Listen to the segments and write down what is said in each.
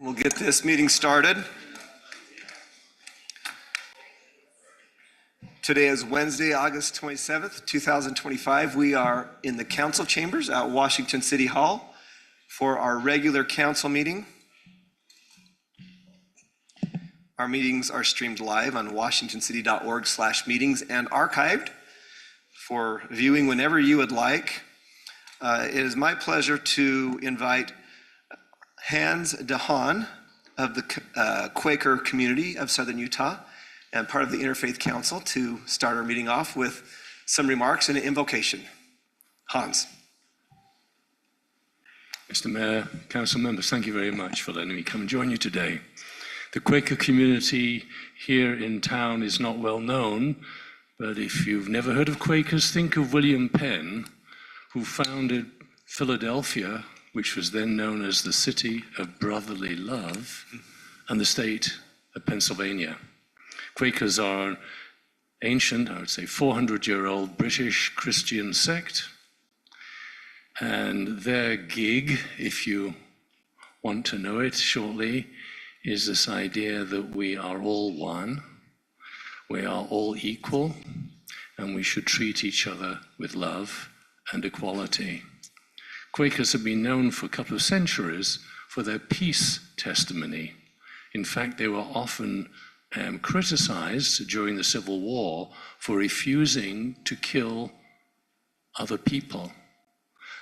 We'll get this meeting started. Today is Wednesday, August 27th, 2025. We are in the council chambers at Washington City Hall for our regular council meeting. Our meetings are streamed live on washingtoncity.org/meetings and archived for viewing whenever you would like. It is my pleasure to invite Hans DeHaan of the Quaker community of Southern Utah and part of the Interfaith Council to start our meeting off with some remarks and an invocation. Hans. Mr. Mayor, council members, thank you very much for letting me come and join you today. The Quaker community here in town is not well known, but if you've never heard of Quakers, think of William Penn, who founded Philadelphia, which was then known as the City of Brotherly Love, and the state of Pennsylvania. Quakers are an ancient, I would say 400-year-old British Christian sect, and their gig, if you want to know it shortly, is this idea that we are all one, we are all equal, and we should treat each other with love and equality. Quakers have been known for a couple of centuries for their peace testimony. In fact, they were often criticized during the Civil War for refusing to kill other people.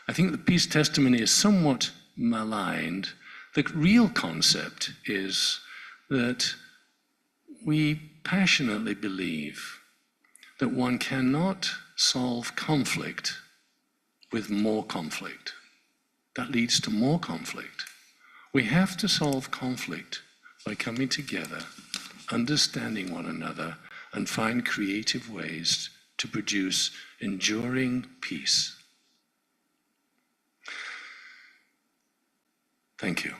I think the peace testimony is somewhat maligned. The real concept is that we passionately believe that one cannot solve conflict with more conflict. That leads to more conflict. We have to solve conflict by coming together, understanding one another, and find creative ways to produce enduring peace. Thank you.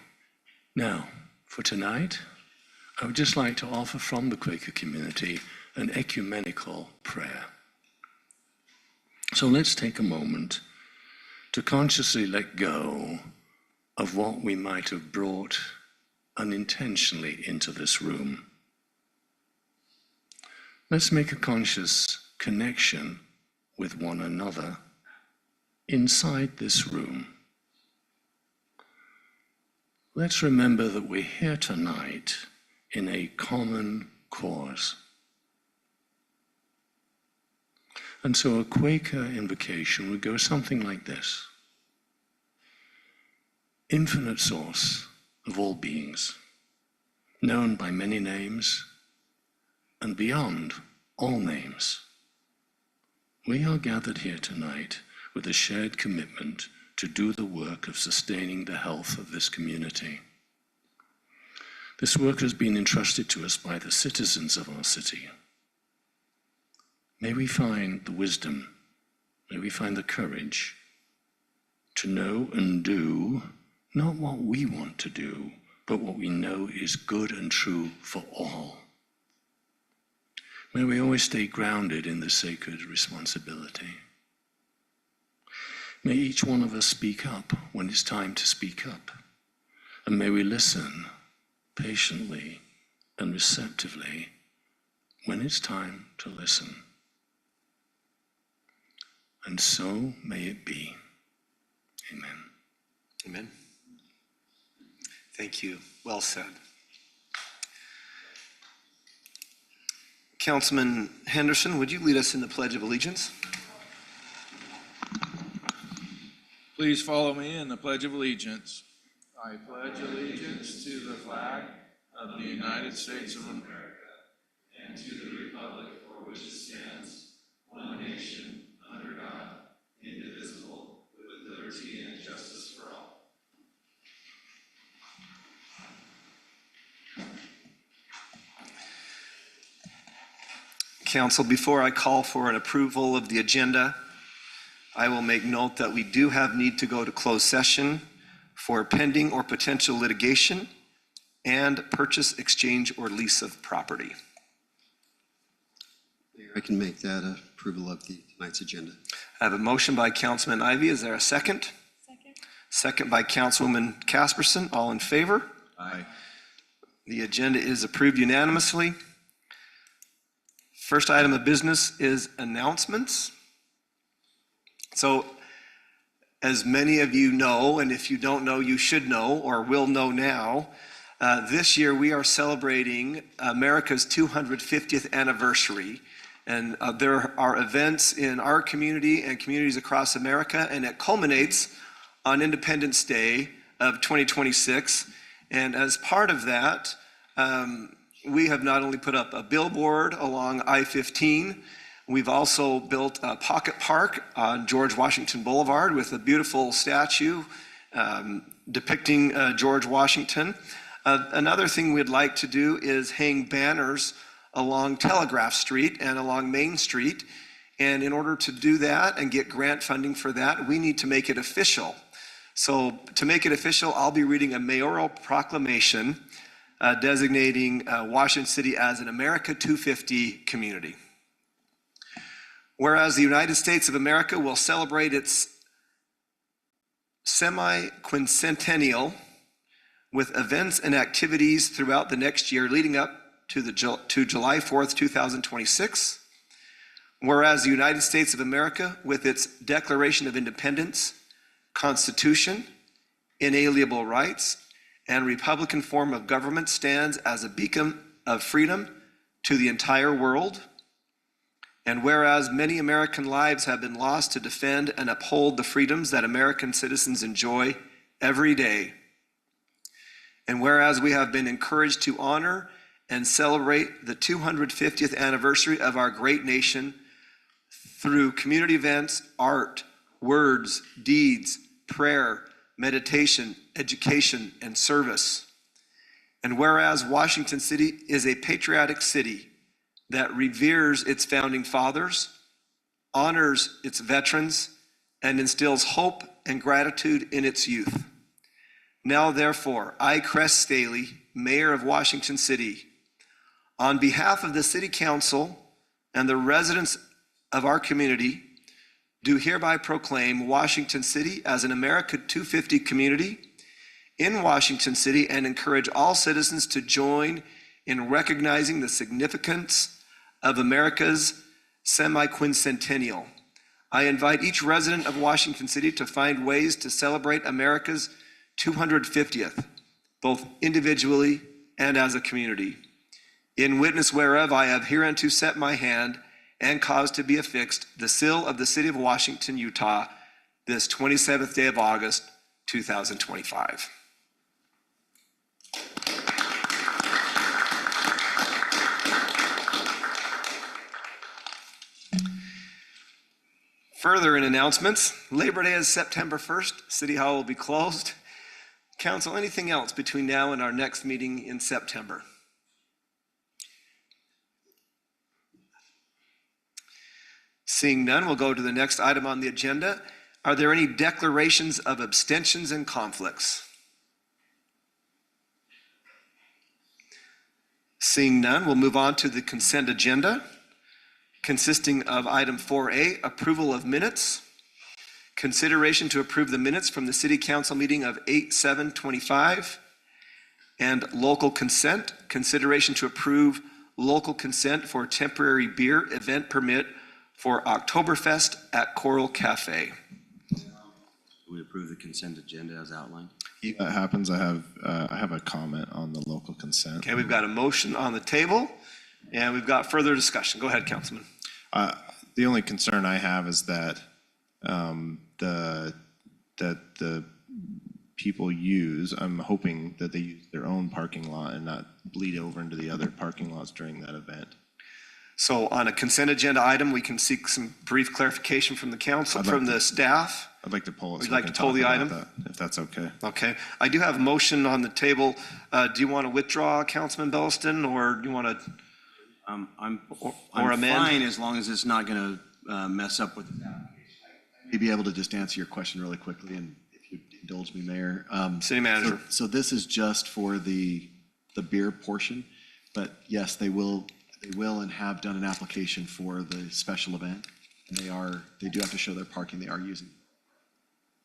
Now, for tonight, I would just like to offer from the Quaker community an ecumenical prayer. So let's take a moment to consciously let go of what we might have brought unintentionally into this room. Let's make a conscious connection with one another inside this room. Let's remember that we're here tonight in a common cause. And so a Quaker invocation would go something like this. Infinite source of all beings, known by many names and beyond all names, we are gathered here tonight with a shared commitment to do the work of sustaining the health of this community. This work has been entrusted to us by the citizens of our city. May we find the wisdom, may we find the courage to know and do not what we want to do, but what we know is good and true for all. May we always stay grounded in the sacred responsibility. May each one of us speak up when it's time to speak up, and may we listen patiently and receptively when it's time to listen. And so may it be. Amen. Amen. Thank you. Well said. Councilman Henderson, would you lead us in the Pledge of Allegiance? Please follow me in the Pledge of Allegiance. I pledge allegiance to the flag of the United States of America and to the republic for which it stands, one nation, under God, indivisible, with liberty and justice for all. Council, before I call for an approval of the agenda, I will make note that we do have need to go to closed session for pending or potential litigation and purchase, exchange, or lease of property. Mayor, I can make that approval of tonight's agenda. I have a motion by Councilman Ivey. Is there a second? Second. Second by Councilwoman Casperson. All in favor? Aye. The agenda is approved unanimously. First item of business is announcements. So, as many of you know, and if you don't know, you should know or will know now, this year we are celebrating America's 250th anniversary. And there are events in our community and communities across America, and it culminates on Independence Day of 2026. And as part of that, we have not only put up a billboard along I-15, we've also built a pocket park on George Washington Boulevard with a beautiful statue depicting George Washington. Another thing we'd like to do is hang banners along Telegraph Street and along Main Street. And in order to do that and get grant funding for that, we need to make it official. So to make it official, I'll be reading a mayoral proclamation designating Washington City as an America 250 community. Whereas the United States of America will celebrate its semi-quincentennial with events and activities throughout the next year leading up to July 4th, 2026. Whereas the United States of America, with its Declaration of Independence, Constitution, inalienable rights, and Republican form of government, stands as a beacon of freedom to the entire world. And whereas many American lives have been lost to defend and uphold the freedoms that American citizens enjoy every day. And whereas we have been encouraged to honor and celebrate the 250th anniversary of our great nation through community events, art, words, deeds, prayer, meditation, education, and service. And whereas Washington City is a patriotic city that reveres its founding fathers, honors its veterans, and instills hope and gratitude in its youth. Now, therefore, I, Cress Staley, Mayor of Washington City, on behalf of the City Council and the residents of our community, do hereby proclaim Washington City as an America 250 community in Washington City and encourage all citizens to join in recognizing the significance of America's semi-quincentennial. I invite each resident of Washington City to find ways to celebrate America's 250th, both individually and as a community. In witness whereof I have hereunto set my hand and caused to be affixed the seal of the city of Washington, Utah, this 27th day of August, 2025. Further in announcements, Labor Day is September 1st. City Hall will be closed. Council, anything else between now and our next meeting in September? Seeing none, we'll go to the next item on the agenda. Are there any declarations of abstentions and conflicts? Seeing none, we'll move on to the consent agenda, consisting of item 4A, approval of minutes, consideration to approve the minutes from the City Council meeting of 8/7/25, and local consent, consideration to approve local consent for temporary beer event permit for Oktoberfest at Coral Cafe. We approve the consent agenda as outlined. That happens. I have a comment on the local consent. Okay, we've got a motion on the table, and we've got further discussion. Go ahead, Councilman. The only concern I have is that the people use, I'm hoping that they use their own parking lot and not bleed over into the other parking lots during that event. So on a consent agenda item, we can seek some brief clarification from the council, from the staff. I'd like to pull it. Would so you like we to can pull talk the about item? that, if that's okay. Okay, I do have a motion on the table. Do you want to withdraw, Councilman Belliston, or do you want to? I'm amend? fine as long as it's not going to mess up with the application. I may be able to just answer your question really quickly, and if you indulge me, Mayor. City Manager. So this is just for the beer portion, but yes, they will and have done an application for the special event. And they do have to show their parking. They are using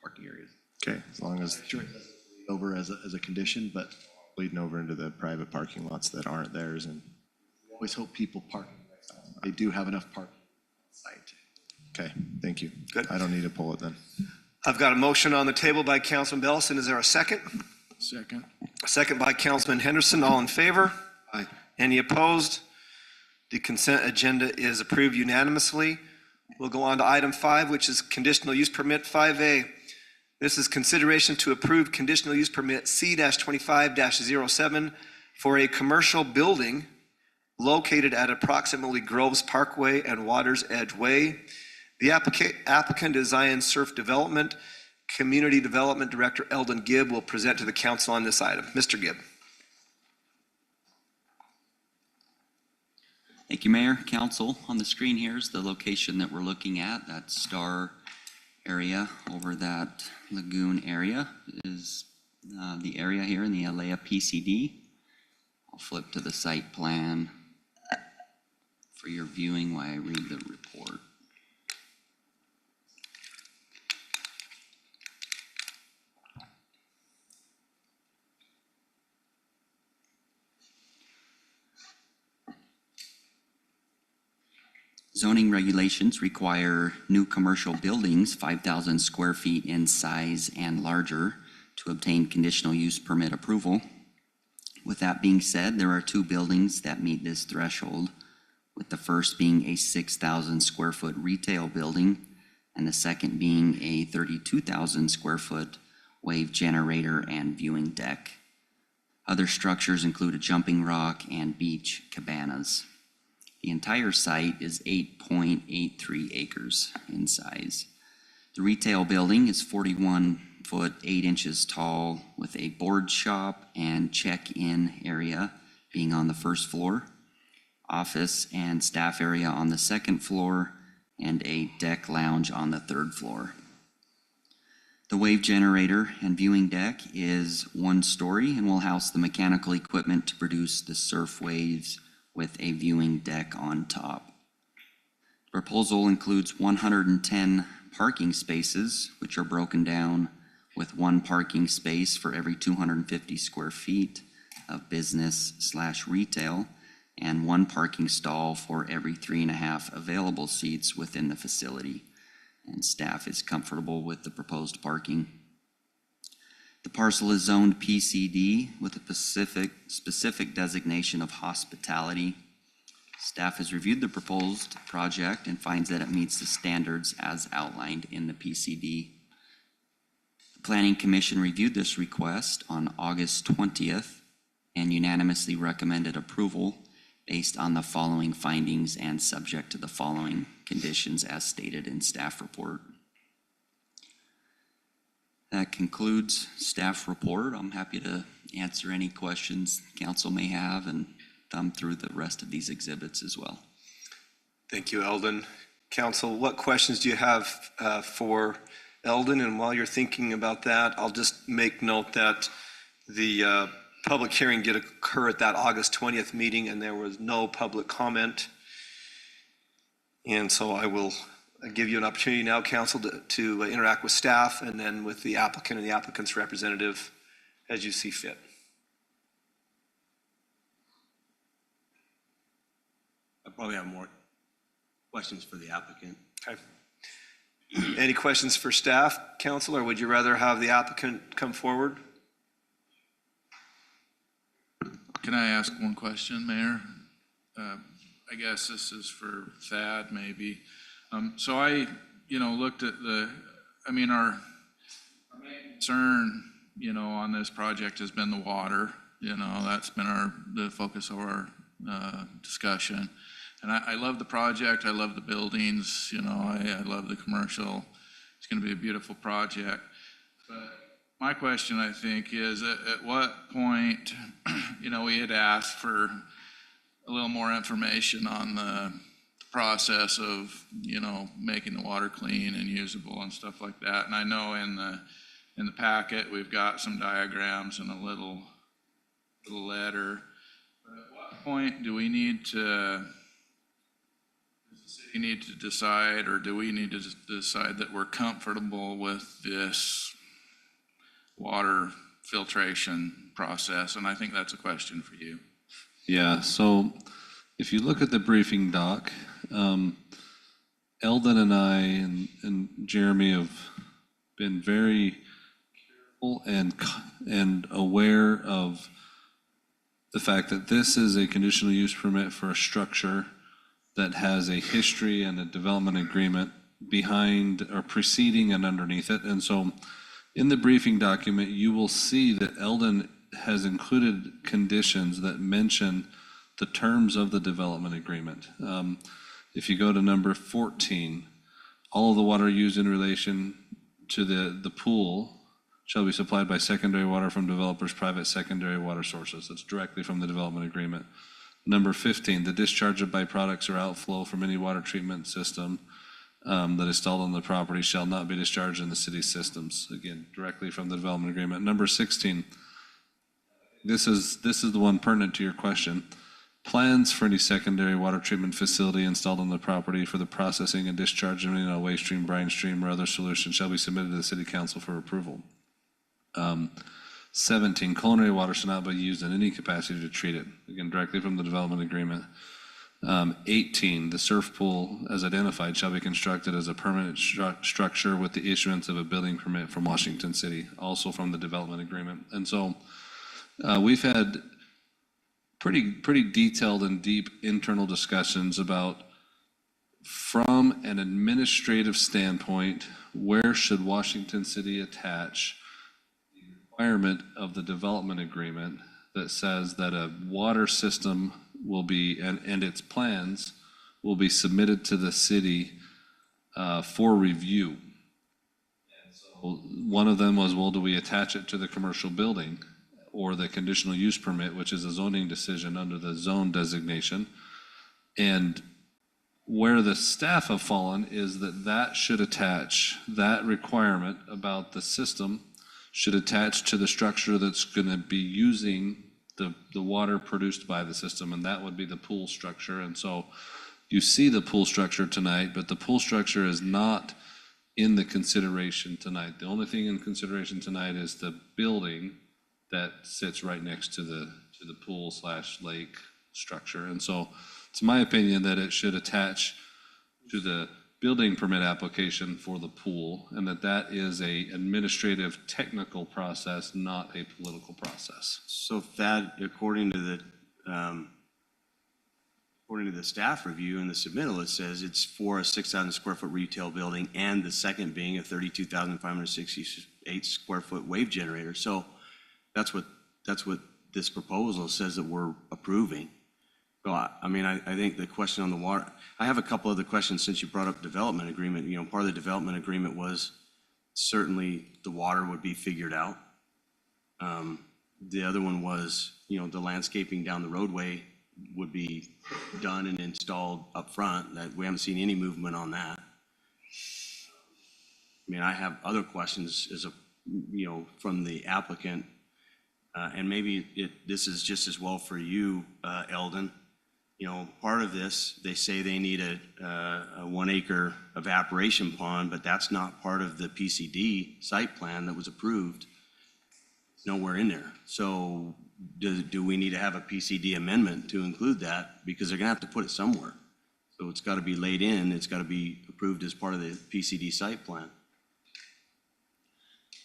parking areas. Okay, as long as, Sure, it doesn't bleed over as a condition, but bleeding over into the private parking lots that aren't theirs. And, Always hope people park. They do have enough parking on site. okay, thank you. Good. I don't need to pull it then. I've got a motion on the table by Councilman Bellison. Is there a second? Second. A second by Councilman Henderson. All in favor? Aye. Any opposed? The consent agenda is approved unanimously. We'll go on to item 5, which is conditional use permit 5A. This is consideration to approve conditional use permit C-25-07 for a commercial building located at approximately Groves Parkway and Waters Edge Way. The applicant is Zion Surf Development. Community Development Director Eldon Gibb will present to the council on this item. Mr. Gibb. Thank you, Mayor, Council. On the screen here is the location that we're looking at. That star area over that lagoon area is the area here in the Alea PCD. I'll flip to the site plan for your viewing while I read the report. Zoning regulations require new commercial buildings 5,000 square feet in size and larger to obtain conditional use permit approval. With that being said, there are 2 buildings that meet this threshold, with the first being a 6,000 square foot retail building and the second being a 32,000 square foot wave generator and viewing deck. Other structures include a jumping rock and beach cabanas. The entire site is 8.83 acres in size. The retail building is 41 foot 8 inches tall with a board shop and check-in area being on the first floor, office and staff area on the second floor, and a deck lounge on the third floor. The wave generator and viewing deck is 1 story and will house the mechanical equipment to produce the surf waves with a viewing deck on top. The proposal includes 110 parking spaces, which are broken down with 1 parking space for every 250 square feet of business/retail and 1 parking stall for every 3.5 available seats within the facility. And staff is comfortable with the proposed parking. The parcel is zoned PCD with a specific designation of hospitality. Staff has reviewed the proposed project and finds that it meets the standards as outlined in the PCD. The Planning Commission reviewed this request on August 20th and unanimously recommended approval based on the following findings and subject to the following conditions as stated in staff report. That concludes staff report. I'm happy to answer any questions council may have and thumb through the rest of these exhibits as well. Thank you, Eldon. Council, what questions do you have for Eldon? And while you're thinking about that, I'll just make note that the public hearing did occur at that August 20th meeting and there was no public comment. And so I will give you an opportunity now, council, to interact with staff and then with the applicant and the applicant's representative as you see fit. I probably have more questions for the applicant. Okay. Any questions for staff, council, or would you rather have the applicant come forward? Can I ask one question, Mayor? I guess this is for Thad, maybe. So I, looked at our main concern, on this project has been the water. That's been the focus of our discussion. And I love the project. I love the buildings. I love the commercial. It's going to be a beautiful project. But my question, I think, is at what point, we had asked for a little more information on the process of, making the water clean and usable and stuff like that. And I know in the packet, we've got some diagrams and a little letter. But at what point do we need to, does the city need to decide, or do we need to decide that we're comfortable with this water filtration process, and I think that's a question for you. Yeah, so if you look at the briefing doc, Eldon and I and Jeremy have been very careful and aware of the fact that this is a conditional use permit for a structure that has a history and a development agreement behind or preceding and underneath it. And so in the briefing document, you will see that Eldon has included conditions that mention the terms of the development agreement. If you go to number 14, all of the water used in relation to the pool shall be supplied by secondary water from developers' private secondary water sources. That's directly from the development agreement. Number 15, the discharge of byproducts or outflow from any water treatment system that is installed on the property shall not be discharged in the city's systems. Again, directly from the development agreement. Number 16, this is the one pertinent to your question. Plans for any secondary water treatment facility installed on the property for the processing and discharge of any waste stream, brine stream, or other solution shall be submitted to the city council for approval. 17, culinary water shall not be used in any capacity to treat it. Again, directly from the development agreement. 18, the surf pool as identified shall be constructed as a permanent structure with the issuance of a building permit from Washington City, also from the development agreement. And so we've had pretty detailed and deep internal discussions about, from an administrative standpoint, where should Washington City attach the requirement of the development agreement that says that a water system will be, and its plans will be submitted to the city for review. And so one of them was, well, do we attach it to the commercial building or the conditional use permit, which is a zoning decision under the zone designation? And where the staff have fallen is that should attach, that requirement about the system should attach to the structure that's going to be using the water produced by the system, and that would be the pool structure. And so you see the pool structure tonight, but the pool structure is not in the consideration tonight. The only thing in consideration tonight is the building that sits right next to the pool / lake structure. And so it's my opinion that it should attach to the building permit application for the pool, and that is a administrative technical process, not a political process. So if that, according to the staff review and the submittal, it says it's for a 6,000 square foot retail building, and the second being a 32,568 square foot wave generator. So that's what this proposal says that we're approving. So I think the question on the water, I have a couple other questions since you brought up development agreement. You know, part of the development agreement was certainly the water would be figured out. The other one was, you know, the landscaping down the roadway would be done and installed up front. That we haven't seen any movement on that. I mean, I have other questions from the applicant, and maybe this is just as well for you, Eldon. You know, part of this, they say they need a 1 acre evaporation pond, but that's not part of the PCD site plan that was approved. Nowhere in there. So do we need to have a PCD amendment to include that? Because they're gonna have to put it somewhere. So it's gotta be laid in, it's gotta be approved as part of the PCD site plan.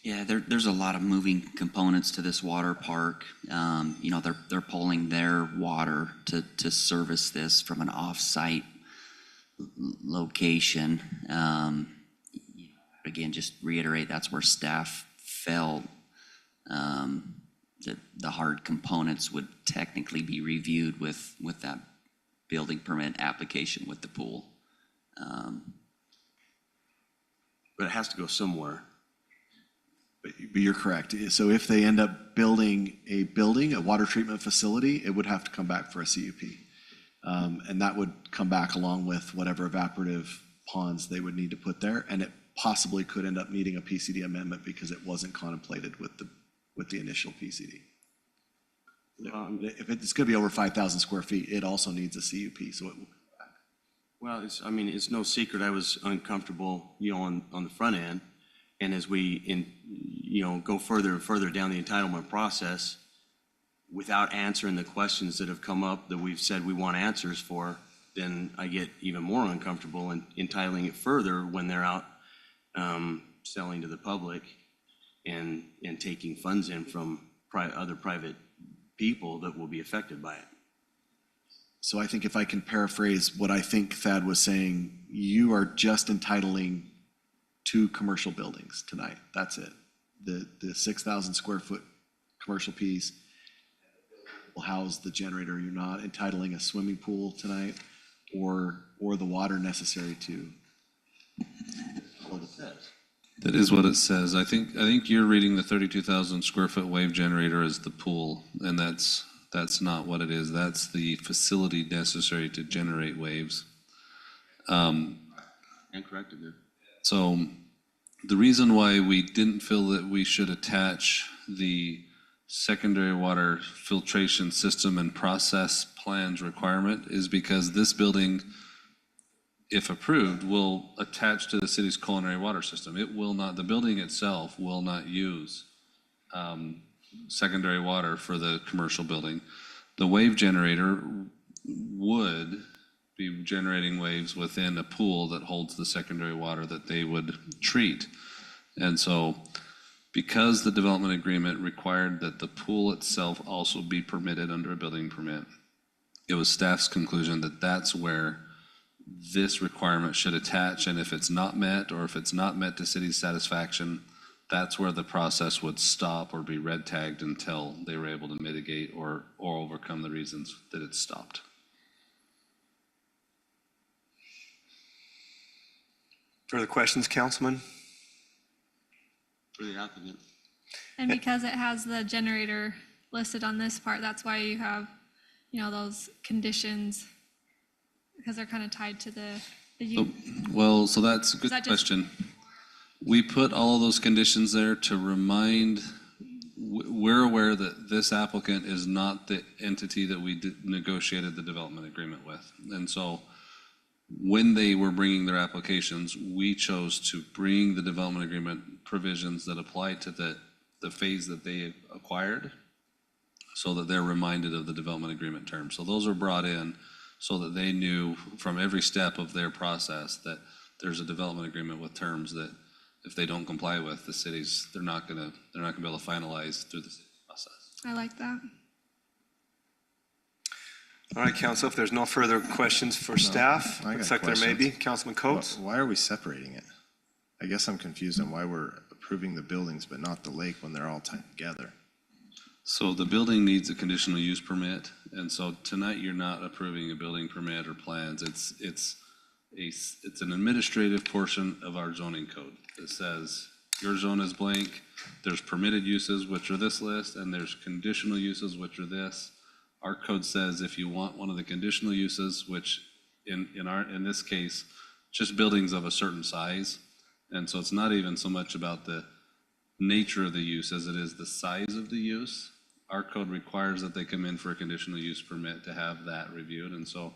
Yeah, there's a lot of moving components to this water park. You know, they're pulling their water to service this from an off-site location. Again, just reiterate, that's where staff felt that the hard components would technically be reviewed with that building permit application with the pool. But it has to go somewhere. But you're correct. So if they end up building a water treatment facility, it would have to come back for a CUP. And that would come back along with whatever evaporative ponds they would need to put there. And it possibly could end up needing a PCD amendment because it wasn't contemplated with the initial PCD. If it's going to be over 5,000 square feet, it also needs a CUP, so it will come back. Well, it's no secret I was uncomfortable, on the front end. And as we go further and further down the entitlement process without answering the questions that have come up that we've said we want answers for, then I get even more uncomfortable in entitling it further when they're out selling to the public and taking funds in from other private people that will be affected by it. So I think if I can paraphrase what I think Thad was saying, you are just entitling 2 commercial buildings tonight. That's it. The 6,000 square foot commercial piece will house the generator. You're not entitling a swimming pool tonight or the water necessary to. What it says. That is what it says. I think you're reading the 32,000 square foot wave generator as the pool, and that's not what it is. That's the facility necessary to generate waves. And corrected it. So the reason why we didn't feel that we should attach the secondary water filtration system and process plans requirement is because this building, if approved, will attach to the city's culinary water system. It will not, the building itself will not use secondary water for the commercial building. The wave generator would be generating waves within a pool that holds the secondary water that they would treat. And so because the development agreement required that the pool itself also be permitted under a building permit, it was staff's conclusion that that's where this requirement should attach, and if it's not met, or if it's not met to city's satisfaction, that's where the process would stop or be red tagged until they were able to mitigate or overcome the reasons that it stopped. Further questions, Councilman? For the applicant. And because it has the generator listed on this part, that's why you have, those conditions, because they're kind of tied to the Well, so that's a good that just- question. We put all of those conditions there to remind, we're aware that this applicant is not the entity that we negotiated the development agreement with. And so when they were bringing their applications, we chose to bring the development agreement provisions that apply to the phase that they acquired so that they're reminded of the development agreement terms. So those are brought in so that they knew from every step of their process that there's a development agreement with terms that if they don't comply with, the cities, they're not gonna be able to finalize through the city process. I like that. All right, Council, if there's no further questions for staff, I got looks like there may be. questions. Councilman Coates? Why are we separating it? I guess I'm confused on why we're approving the buildings but not the lake when they're all tied together. So the building needs a conditional use permit, and so tonight you're not approving a building permit or plans. It's an administrative portion of our zoning code that says your zone is blank, there's permitted uses, which are this list, and there's conditional uses, which are this. Our code says if you want one of the conditional uses, which in this case, just buildings of a certain size, and so it's not even so much about the nature of the use as it is the size of the use. Our code requires that they come in for a conditional use permit to have that reviewed, and so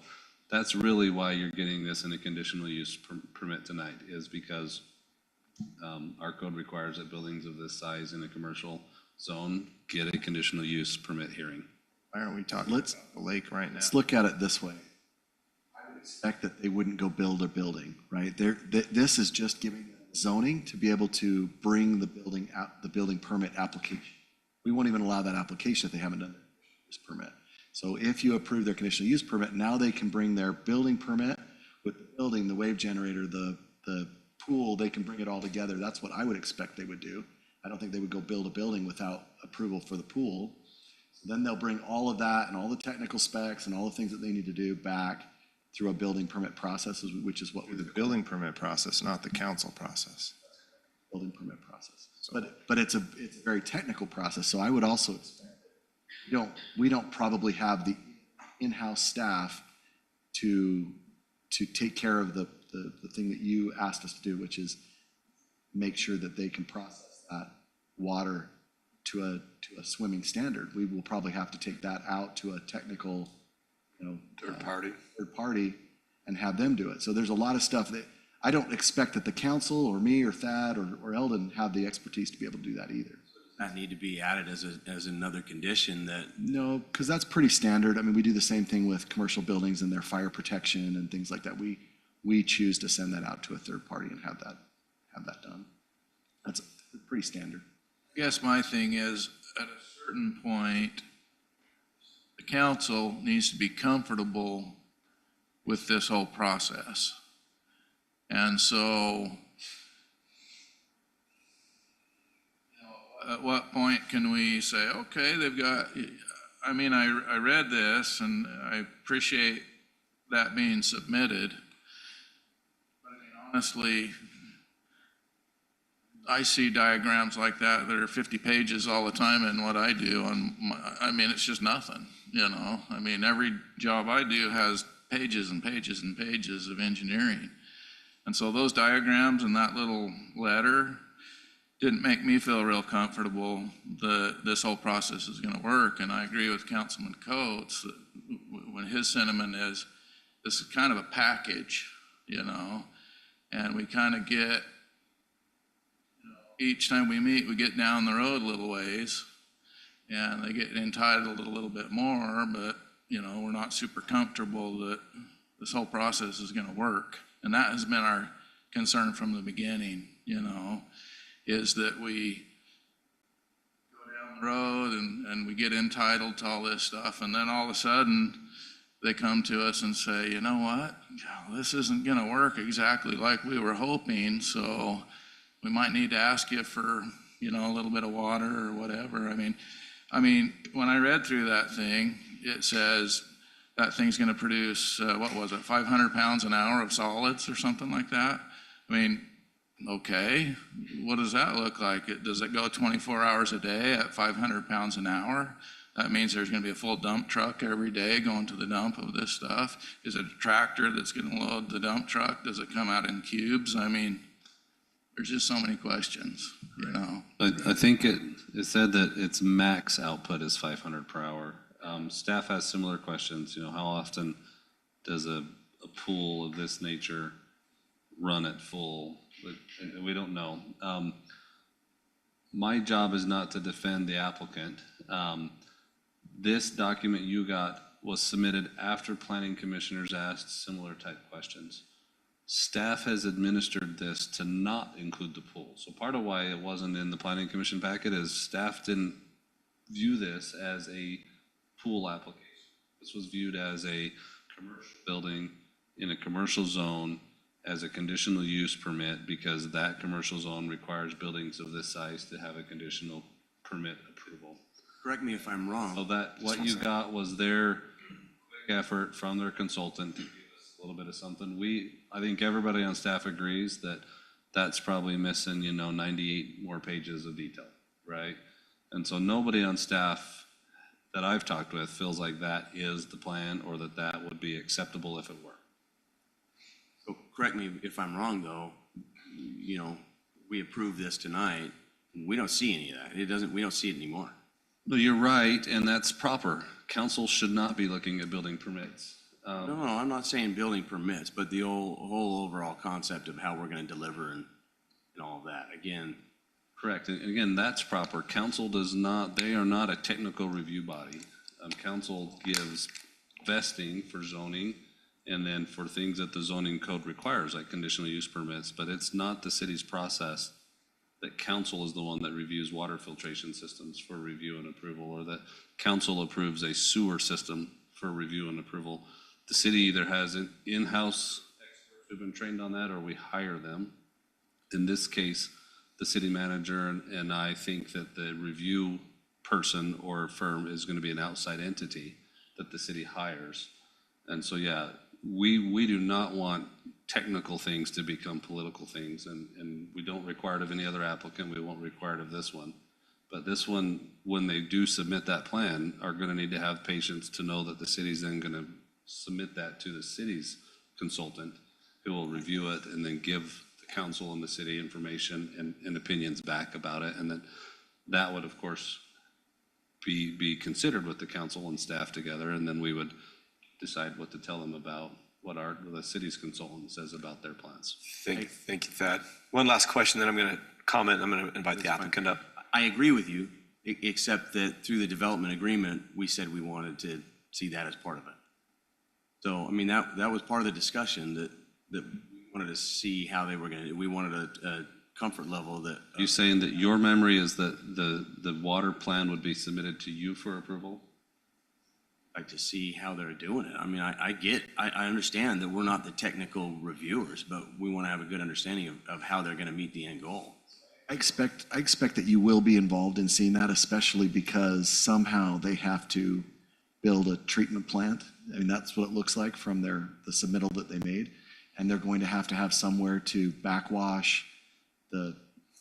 that's really why you're getting this in a conditional use permit tonight, is because our code requires that buildings of this size in a commercial zone get a conditional use permit hearing. Why aren't we talking about the lake right now? Let's look at it this way. I would expect that they wouldn't go build a building, right? This is just giving them zoning to be able to bring the building permit application. We won't even allow that application if they haven't done this permit. So if you approve their conditional use permit, now they can bring their building permit with the building, the wave generator, the pool, they can bring it all together. That's what I would expect they would do. I don't think they would go build a building without approval for the pool. Then they'll bring all of that and all the technical specs and all the things that they need to do back through a building permit process, which is what we The would building permit process, not the council process. building permit process. But it's a very technical process, so I would also expect, we don't probably have the in-house staff to take care of the thing that you asked us to do, which is make sure that they can process that water to a swimming standard. We will probably have to take that out to a technical, Third party. third party and have them do it. So there's a lot of stuff that I don't expect that the council or me or Thad or Eldon have the expertise to be able to do that either. That need to be added as another condition that, No, because that's pretty standard. I mean, we do the same thing with commercial buildings and their fire protection and things like that. We choose to send that out to a third party and have that done. That's pretty standard. I guess my thing is, at a certain point, the council needs to be comfortable with this whole process. And so, at what point can we say, okay, they've got, I mean, I read this and I appreciate that being submitted. But I mean, honestly, I see diagrams like that are 50 pages all the time in what I do. I mean, it's just nothing, you know? I mean, every job I do has pages and pages and pages of engineering. And so those diagrams and that little letter didn't make me feel real comfortable that this whole process is gonna work. And I agree with Councilman Coates that when his sentiment is, this is kind of a package, you know? And we kind of get, each time we meet, we get down the road a little ways and they get entitled a little bit more, but you know, we're not super comfortable that this whole process is gonna work. And that has been our concern from the beginning, you know, is that we go down the road and we get entitled to all this stuff. And then all of a sudden they come to us and say, you know what, this isn't gonna work exactly like we were hoping. So we might need to ask you for, you know, a little bit of water or whatever. I mean, when I read through that thing, it says that thing's gonna produce, what was it, 500 pounds an hour of solids or something like that? I mean, okay, what does that look like? Does it go 24 hours a day at 500 pounds an hour? That means there's gonna be a full dump truck every day going to the dump of this stuff. Is it a tractor that's gonna load the dump truck? Does it come out in cubes? I mean, there's just so many questions, you know? I think it said that its max output is 500 per hour. Staff has similar questions, you know, how often does a pool of this nature run at full? But we don't know. My job is not to defend the applicant. This document you got was submitted after planning commissioners asked similar type questions. Staff has administered this to not include the pool. So part of why it wasn't in the planning commission packet is staff didn't view this as a pool application. This was viewed as a commercial building in a commercial zone as a conditional use permit because that commercial zone requires buildings of this size to have a conditional permit approval. correct me if I'm wrong. So that, what you got was their quick effort from their consultant to give us a little bit of something. I think everybody on staff agrees that that's probably missing, you know, 98 more pages of detail, right? And so nobody on staff that I've talked with feels like that is the plan or that that would be acceptable if it were. So correct me if I'm wrong, though, you know, we approve this tonight, we don't see any of that. We don't see it anymore. No, you're right, and that's proper. Council should not be looking at building permits. No, I'm not saying building permits, but the whole overall concept of how we're gonna deliver and all of that, again. Correct, and again, that's proper. Council does not, they are not a technical review body. Council gives vesting for zoning and then for things that the zoning code requires, like conditional use permits, but it's not the city's process that council is the one that reviews water filtration systems for review and approval, or that council approves a sewer system for review and approval. The city either has an in-house experts who've been trained on that, or we hire them. In this case, the city manager and I think that the review person or firm is going to be an outside entity that the city hires. And so, yeah, we do not want technical things to become political things, and we don't require it of any other applicant. We won't require it of this one. But this one, when they do submit that plan, are going to need to have patience to know that the city's then going to submit that to the city's consultant, who will review it and then give the council and the city information and opinions back about it. And then that would, of course, be considered with the council and staff together, and then we would decide what to tell them about what the city's consultant says about their plans. Thank you, Thad. One last question, then I'm going to comment, I'm going to invite the applicant up. I agree with you, except that through the development agreement, we said we wanted to see that as part of it. So, I mean, that was part of the discussion that we wanted to see how they were going to, we wanted a comfort level that. You saying that your memory is that the water plan would be submitted to you for approval? Like to see how they're doing it. I mean, I understand that we're not the technical reviewers, but we want to have a good understanding of how they're going to meet the end goal. I expect that you will be involved in seeing that, especially because somehow they have to build a treatment plant. I mean, that's what it looks like from the submittal that they made. And they're going to have somewhere to backwash the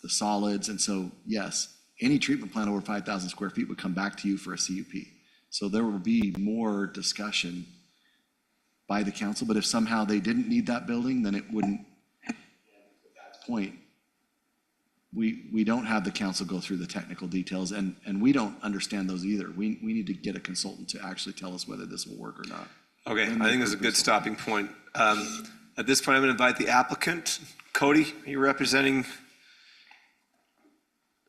solids. And so, yes, any treatment plant over 5,000 square feet would come back to you for a CUP. So there will be more discussion by the council, but if somehow they didn't need that building, then it wouldn't, at that point, we don't have the council go through the technical details, and we don't understand those either. We need to get a consultant to actually tell us whether this will work or not. Okay, I think that's a good stopping point. At this point, I'm going to invite the applicant. Cody, are you representing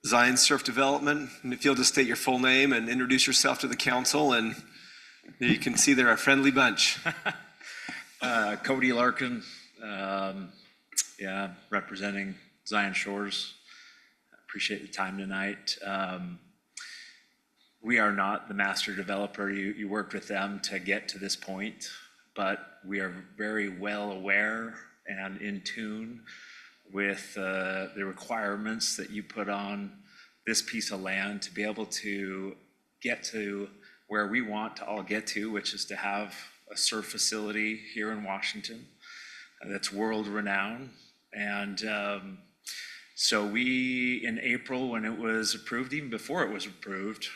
Zion Surf Development? And if you'll just state your full name and introduce yourself to the council, and you can see they're a friendly bunch. Cody Larkin, representing Zion Shores. Appreciate the time tonight. We are not the master developer. You worked with them to get to this point, but we are very well aware and in tune with the requirements that you put on this piece of land to be able to get to where we want to all get to, which is to have a surf facility here in Washington that's world renowned. And so we, in April, when it was approved, even before it was approved,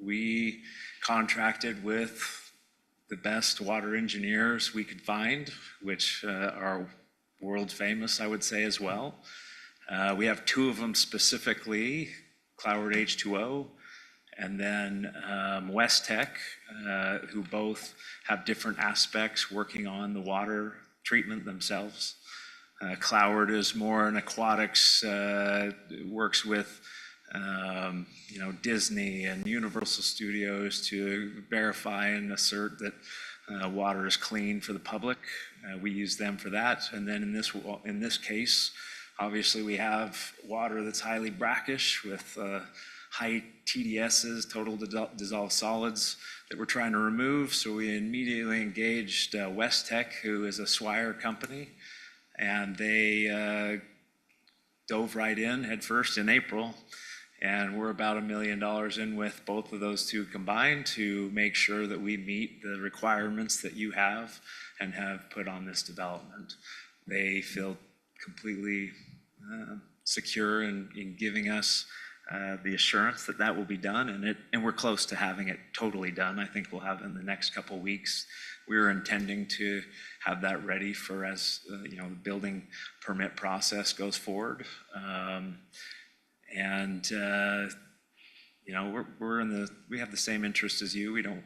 we contracted with the best water engineers we could find, which are world famous, I would say, as well. We have two of them specifically, Cloward H2O, and then West Tech, who both have different aspects working on the water treatment themselves. Cloward is more an aquatics, works with Disney and Universal Studios to verify and assert that water is clean for the public. We use them for that. And then in this case, obviously we have water that's highly brackish with high TDSs, total dissolved solids, that we're trying to remove. So we immediately engaged West Tech, who is a Swire company, and they dove right in head first in April. And we're about $1 million in with both of those two combined to make sure that we meet the requirements that you have and have put on this development. They feel completely secure in giving us the assurance that that will be done, and we're close to having it totally done. I think we'll have it in the next couple of weeks. We're intending to have that ready for as the building permit process goes forward. We have the same interest as you. We don't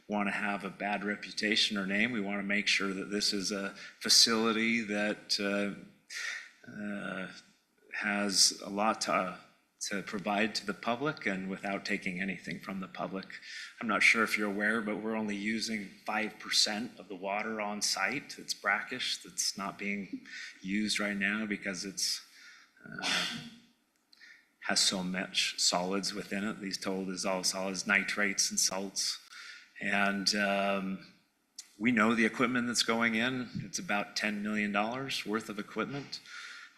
want to have a bad reputation or name. We want to make sure that this is a facility that has a lot to provide to the public and without taking anything from the public. I'm not sure if you're aware, but we're only using 5% of the water on site. It's brackish, that's not being used right now because it's has so much solids within it, these total dissolved solids, nitrates and salts. And we know the equipment that's going in. It's about $10 million worth of equipment.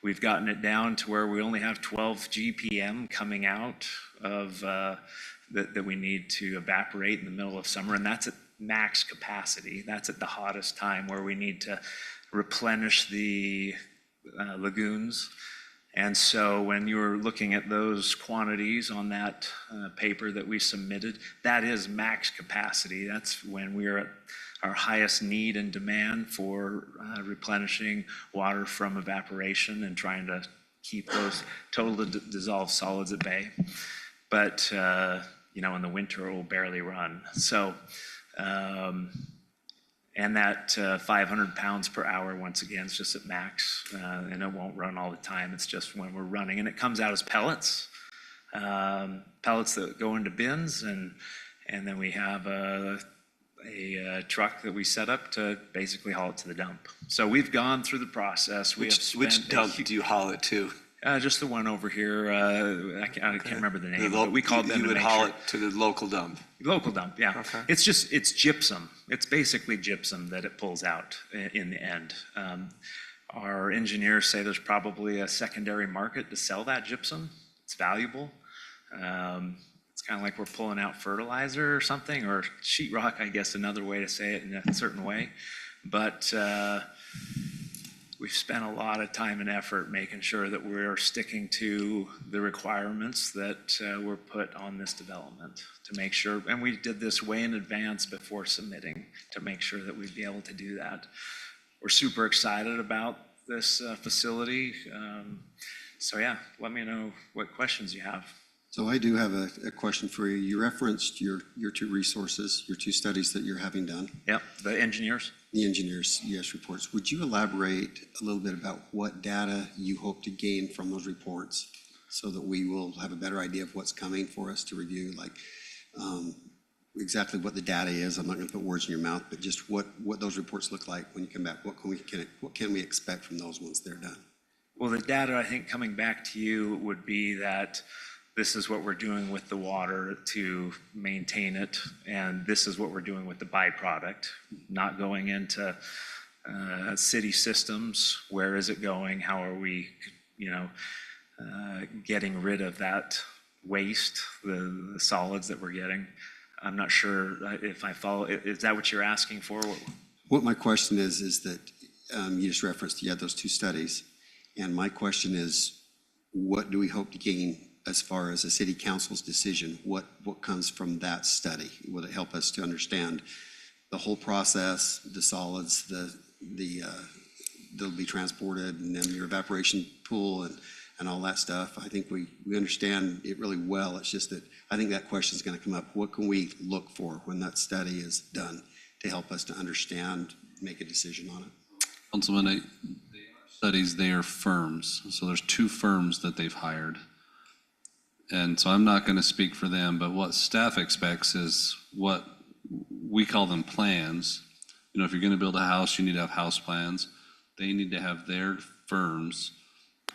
We've gotten it down to where we only have 12 GPM coming out of that we need to evaporate in the middle of summer, and that's at max capacity. That's at the hottest time where we need to replenish the lagoons. And so when you're looking at those quantities on that paper that we submitted, that is max capacity. That's when we're at our highest need and demand for replenishing water from evaporation and trying to keep those total dissolved solids at bay. But, in the winter it will barely run. So And that 500 pounds per hour, once again, is just at max, and it won't run all the time. It's just when we're running, and it comes out as pellets, pellets that go into bins, and then we have a truck that we set up to basically haul it to the dump. So we've gone through the process. We have Which spent dump do you haul it to? just the one over here. I can't remember the name, but we called them You to would make haul sure. it to the local dump? Local dump, yeah. Okay. It's gypsum. It's basically gypsum that it pulls out in the end. Our engineers say there's probably a secondary market to sell that gypsum. It's valuable. It's kind of like we're pulling out fertilizer or something, or sheetrock, I guess, another way to say it in a certain way. But we've spent a lot of time and effort making sure that we're sticking to the requirements that were put on this development to make sure, and we did this way in advance before submitting to make sure that we'd be able to do that. We're super excited about this facility. So yeah, let me know what questions you have. So I do have a question for you. You referenced your two resources, your two studies that you're having done, Yep, the engineers. the engineers' US reports. Would you elaborate a little bit about what data you hope to gain from those reports so that we will have a better idea of what's coming for us to review, like exactly what the data is? I'm not going to put words in your mouth, but just what those reports look like when you come back. What can we expect from those once they're done? Well, the data, I think, coming back to you would be that this is what we're doing with the water to maintain it, and this is what we're doing with the byproduct, not going into city systems. Where is it going? How are we, getting rid of that waste, the solids that we're getting? I'm not sure if I follow. Is that what you're asking for? What my question is that you just referenced you had those two studies, and my question is, what do we hope to gain as far as the city council's decision? What comes from that study? Will it help us to understand the whole process, the solids, that'll be transported, and then your evaporation pool and all that stuff? I think we understand it really well. It's just that I think that question is going to come up. What can we look for when that study is done to help us to understand, make a decision on it? Councilman, studies, they are firms. So there's two firms that they've hired. And so I'm not going to speak for them, but what staff expects is what we call them plans. If you're going to build a house, you need to have house plans. They need to have their firms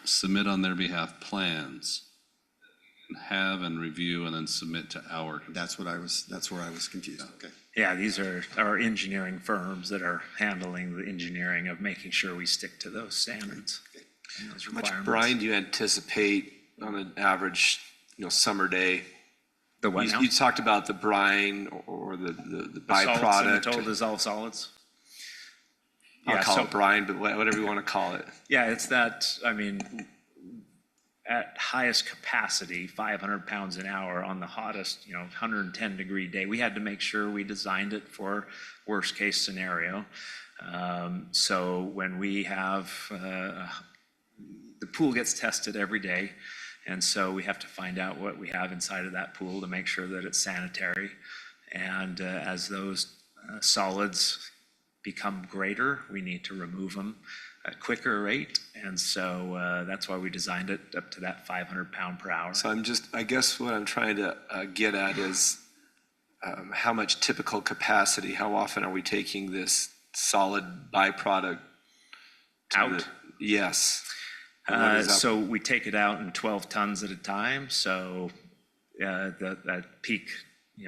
submit on their behalf plans, and have and review and then submit to our. That's where I was confused. Okay. Yeah, these are our engineering firms that are handling the engineering of making sure we stick to those standards and those How much requirements. brine do you anticipate on an average, summer day? The what now? You talked about the brine or the Solids, byproduct. total dissolved solids. I'll Yeah, call so- it brine, but whatever you want to call it. Yeah, it's that, at highest capacity, 500 pounds an hour on the hottest, 110 degree day. We had to make sure we designed it for worst case scenario. So when we have, the pool gets tested every day. And so we have to find out what we have inside of that pool to make sure that it's sanitary. And as those solids become greater, we need to remove them at a quicker rate. And so that's why we designed it up to that 500 pound per hour. So I guess what I'm trying to get at is how much typical capacity, how often are we taking this solid byproduct to Out? Yes. And what is that? So we take it out in 12 tons at a time. So that peak,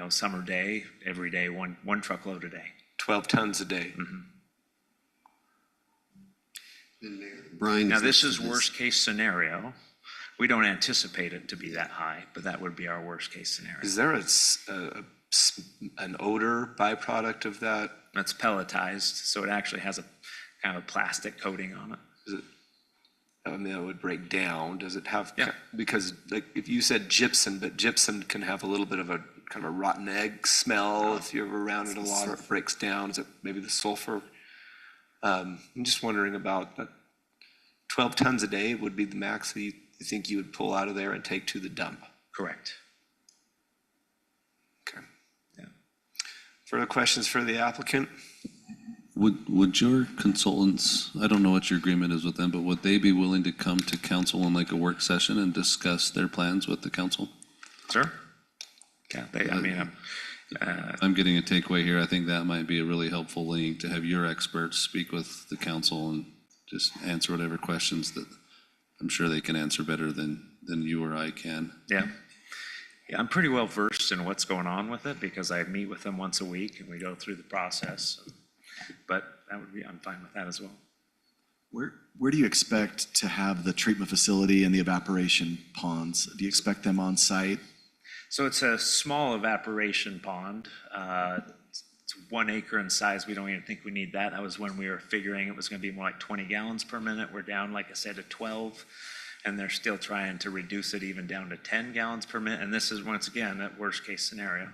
summer day, every day, one truckload a day. 12 tons a day. Brian. Now, this is worst case scenario. We don't anticipate it to be that high, but that would be our worst case scenario. Is there an odor byproduct of that? That's pelletized, so it actually has a kind of a plastic coating on it. Is it? It would break down. Does it have? Yeah. Because like if you said gypsum, but gypsum can have a little bit of a kind of a rotten egg smell if you're around it a lot, or it breaks down. Is it maybe the sulfur? I'm just wondering about that. 12 tons a day would be the max that you think you would pull out of there and take to the dump. Correct. Okay. Yeah. Further questions for the applicant? Would your consultants, I don't know what your agreement is with them, but would they be willing to come to council in like a work session and discuss their plans with the council? Sure. Yeah, I'm getting a takeaway here. I think that might be a really helpful link to have your experts speak with the council and just answer whatever questions that I'm sure they can answer better than you or I can. yeah. Yeah, I'm pretty well versed in what's going on with it because I meet with them once a week and we go through the process. But I'm fine with that as well. Where do you expect to have the treatment facility and the evaporation ponds? Do you expect them on site? So it's a small evaporation pond. It's 1 acre in size. We don't even think we need that. That was when we were figuring it was going to be more like 20 gallons per minute. We're down, like I said, to 12. And they're still trying to reduce it even down to 10 gallons per minute. And this is, once again, that worst case scenario.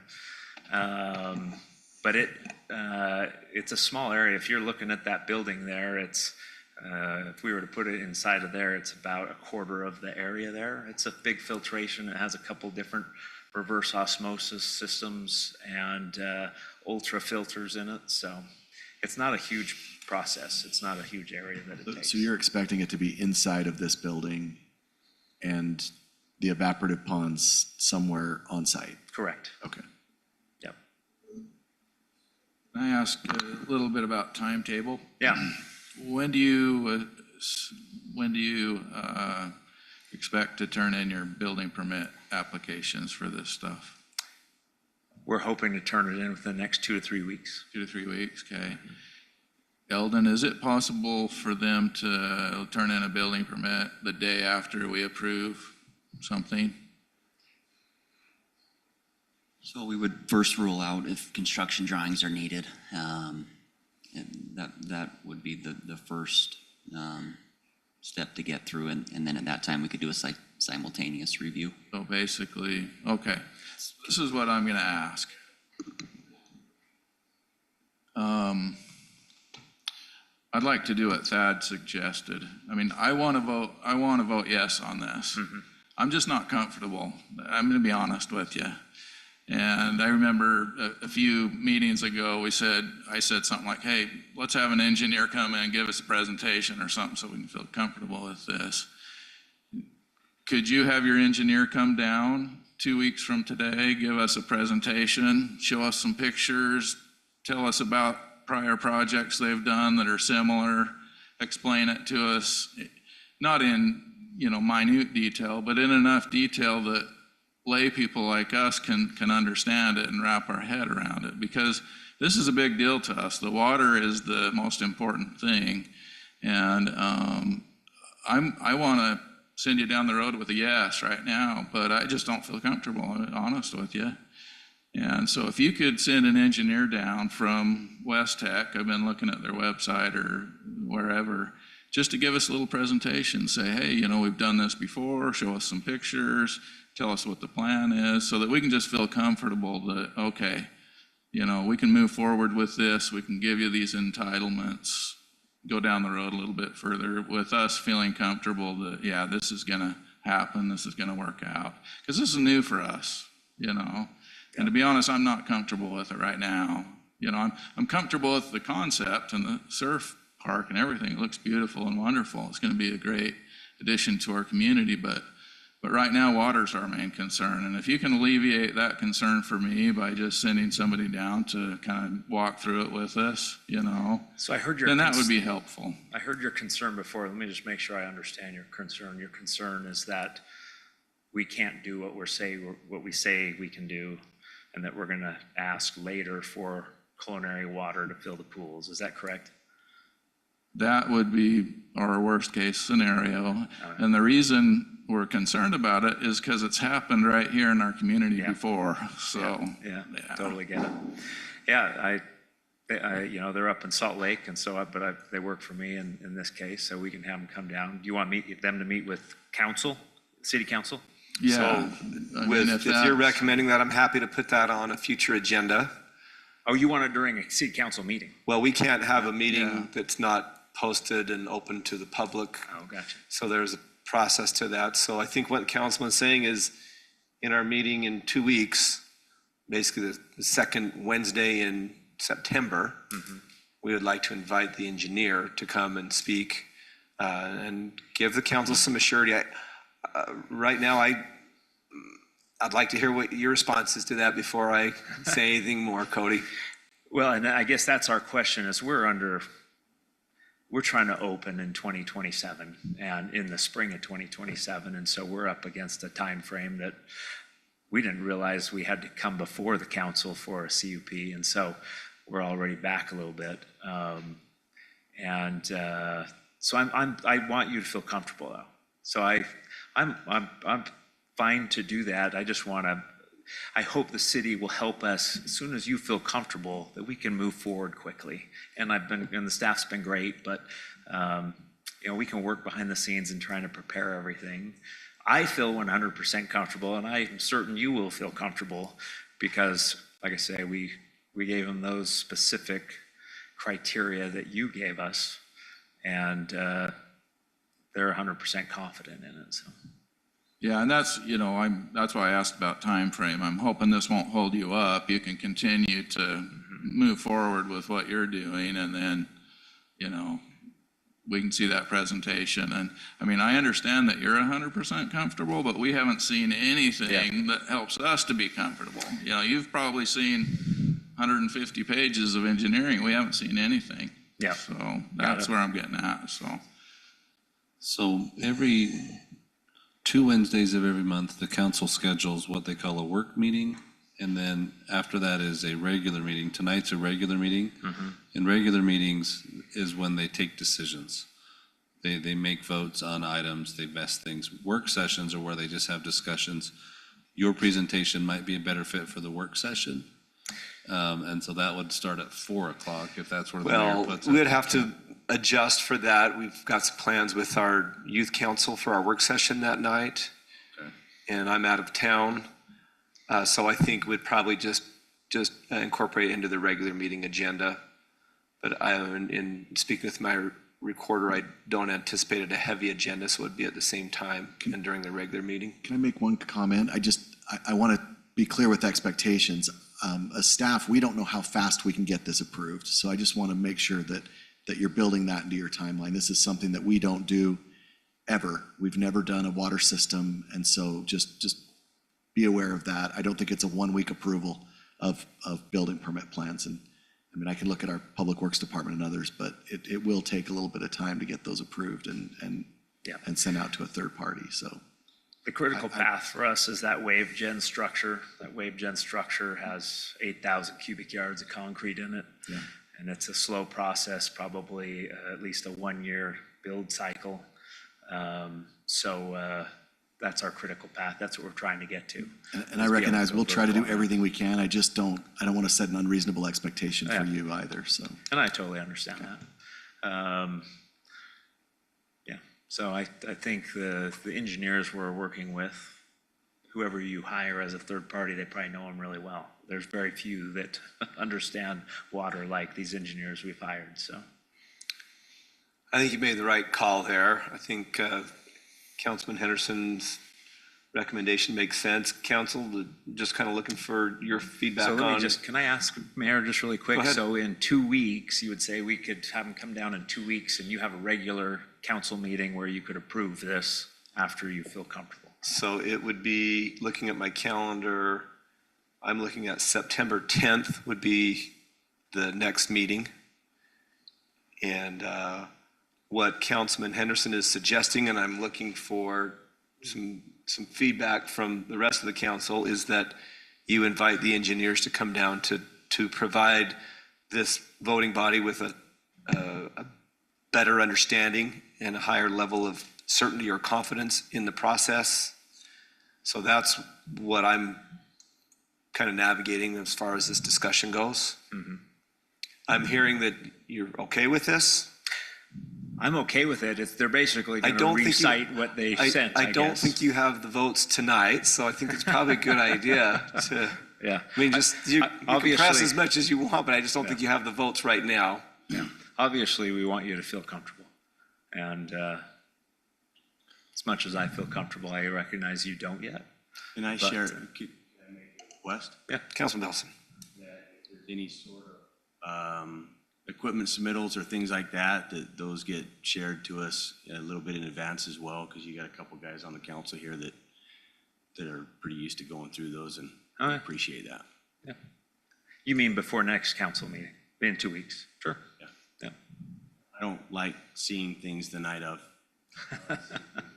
But it's a small area. If you're looking at that building there, it's, if we were to put it inside of there, it's about a quarter of the area there. It's a big filtration. It has a couple different reverse osmosis systems and ultra filters in it. So it's not a huge process. It's not a huge area that it takes. So you're expecting it to be inside of this building and the evaporative ponds somewhere on site? Correct. Okay. Yep. Can I ask a little bit about timetable? Yeah. When do you expect to turn in your building permit applications for this stuff? We're hoping to turn it in within the next 2 to 3 weeks. 2 to 3 weeks, okay. Eldon, is it possible for them to turn in a building permit the day after we approve something? So we would first rule out if construction drawings are needed. And that would be the first step to get through. And then at that time, we could do a simultaneous review. So basically, okay, this is what I'm gonna ask. I'd like to do what Thad suggested. I mean, I want to vote yes on this. I'm just not comfortable. I'm gonna be honest with you. And I remember a few meetings ago, I said something like, hey, let's have an engineer come in and give us a presentation or something so we can feel comfortable with this. Could you have your engineer come down 2 weeks from today, give us a presentation, show us some pictures, tell us about prior projects they've done that are similar, explain it to us, not in, minute detail, but in enough detail that lay people like us can understand it and wrap our head around it, because this is a big deal to us. The water is the most important thing. And I want to send you down the road with a yes right now, but I just don't feel comfortable, I'm honest with you. And so if you could send an engineer down from West Tech, I've been looking at their website or wherever, just to give us a little presentation, say, hey, we've done this before, show us some pictures, tell us what the plan is, so that we can just feel comfortable that, okay, we can move forward with this, we can give you these entitlements, go down the road a little bit further with us feeling comfortable that, yeah, this is gonna happen, this is gonna work out. Because this is new for us, And to be honest, I'm not comfortable with it right now. I'm comfortable with the concept and the surf park and everything. It looks beautiful and wonderful. It's gonna be a great addition to our community, but right now, water's our main concern. And if you can alleviate that concern for me by just sending somebody down to kind of walk through it with us, So I heard your then that would be helpful. I heard your concern before. Let me just make sure I understand your concern. Your concern is that we can't do what we say we can do, and that we're gonna ask later for culinary water to fill the pools. Is that correct? That would be our worst case scenario. And the reason we're concerned about it is because it's happened right here in our community before, so. Yeah, totally get it. Yeah, they're up in Salt Lake, and so, they work for me in this case, so we can have them come down. Do you want them to meet with council, city council? Yeah. If you're recommending that, I'm happy to put that on a future agenda. Oh, you want it during a city council meeting? Well, we can't have a meeting that's not posted and open to the public. Oh, gotcha. So there's a process to that. So I think what Councilman's saying is, in our meeting in 2 weeks, basically the second Wednesday in September, we would like to invite the engineer to come and speak and give the council some assurity. Right now, I'd like to hear what your response is to that before I say anything more, Cody. Well, and I guess that's our question is we're trying to open in 2027 and in the spring of 2027. And so we're up against a time frame that we didn't realize we had to come before the council for a CUP. And so we're already back a little bit. So I want you to feel comfortable though. So I'm fine to do that. I just want to, I hope the city will help us as soon as you feel comfortable that we can move forward quickly. And the staff's been great, but we can work behind the scenes and trying to prepare everything. I feel 100% comfortable, and I'm certain you will feel comfortable because, like I say, we gave them those specific criteria that you gave us, and they're 100% confident in it. So. Yeah, and that's why I asked about time frame. I'm hoping this won't hold you up. You can continue to move forward with what you're doing, and then, we can see that presentation. And I mean, I understand that you're 100% comfortable, but we haven't seen anything that helps us to be comfortable. You've probably seen 150 pages of engineering. We haven't seen anything. Yeah. So that's where I'm getting at, So every 2 Wednesdays of every month, the council schedules what they call a work meeting. And then after that is a regular meeting. Tonight's a regular meeting. And regular meetings is when they take decisions. They make votes on items, they vest things. Work sessions are where they just have discussions. Your presentation might be a better fit for the work session. And so that would start at 4 o'clock if that's where the mayor puts it. We'd have to adjust for that. We've got some plans with our youth council for our work session that night. Okay. And I'm out of town. So I think we'd probably just incorporate it into the regular meeting agenda. But in speaking with my recorder, I don't anticipate a heavy agenda, so it'd be at the same time and during the regular meeting. Can I make one comment? I want to be clear with expectations. As staff, we don't know how fast we can get this approved. So I just want to make sure that you're building that into your timeline. This is something that we don't do ever. We've never done a water system. And so just be aware of that. I don't think it's a 1-week approval of building permit plans. And I mean, I can look at our Public Works Department and others, but it will take a little bit of time to get those approved and sent out to a third party, so. The critical path for us is that wave gen structure. That wave gen structure has 8,000 cubic yards of concrete in it. Yeah. And it's a slow process, probably at least a 1-year build cycle. That's our critical path. That's what we're trying to get to. And I recognize we'll try to do everything we can. I don't want to set an unreasonable expectation for you either, so. And I totally understand that. So I think the engineers we're working with, whoever you hire as a third party, they probably know them really well. There's very few that understand water like these engineers we've hired, so. I think you made the right call there. I think Councilman Henderson's recommendation makes sense. Council, just kind of looking for your feedback So on. can I ask Mayor just really quick? Go ahead. So in 2 weeks, you would say we could have them come down in 2 weeks and you have a regular council meeting where you could approve this after you feel comfortable? So it would be, looking at my calendar, I'm looking at September 10th would be the next meeting. And what Councilman Henderson is suggesting, and I'm looking for some feedback from the rest of the council, is that you invite the engineers to come down to provide this voting body with a better understanding and a higher level of certainty or confidence in the process. So that's what I'm kind of navigating as far as this discussion goes. I'm hearing that you're okay with this. I'm okay with it. They're basically I going to don't think you- recite what they sent, I don't guess. think you have the votes tonight, so I think it's probably a good idea to, Yeah. I mean, just, you can press obviously- as much as you want, but I just don't think you have the votes right now. Yeah. Obviously, we want you to feel comfortable. And as much as I feel comfortable, I recognize you don't yet. Can I But, share, can I make a request? Yeah, Councilman Nelson. That if there's any sort of equipment submittals or things like that, that those get shared to us a little bit in advance as well, because you got a couple guys on the council here that are pretty used to going through those, and Oh, I yeah. appreciate that. You mean before next council meeting, in 2 weeks? Sure. I don't like seeing things the night of, a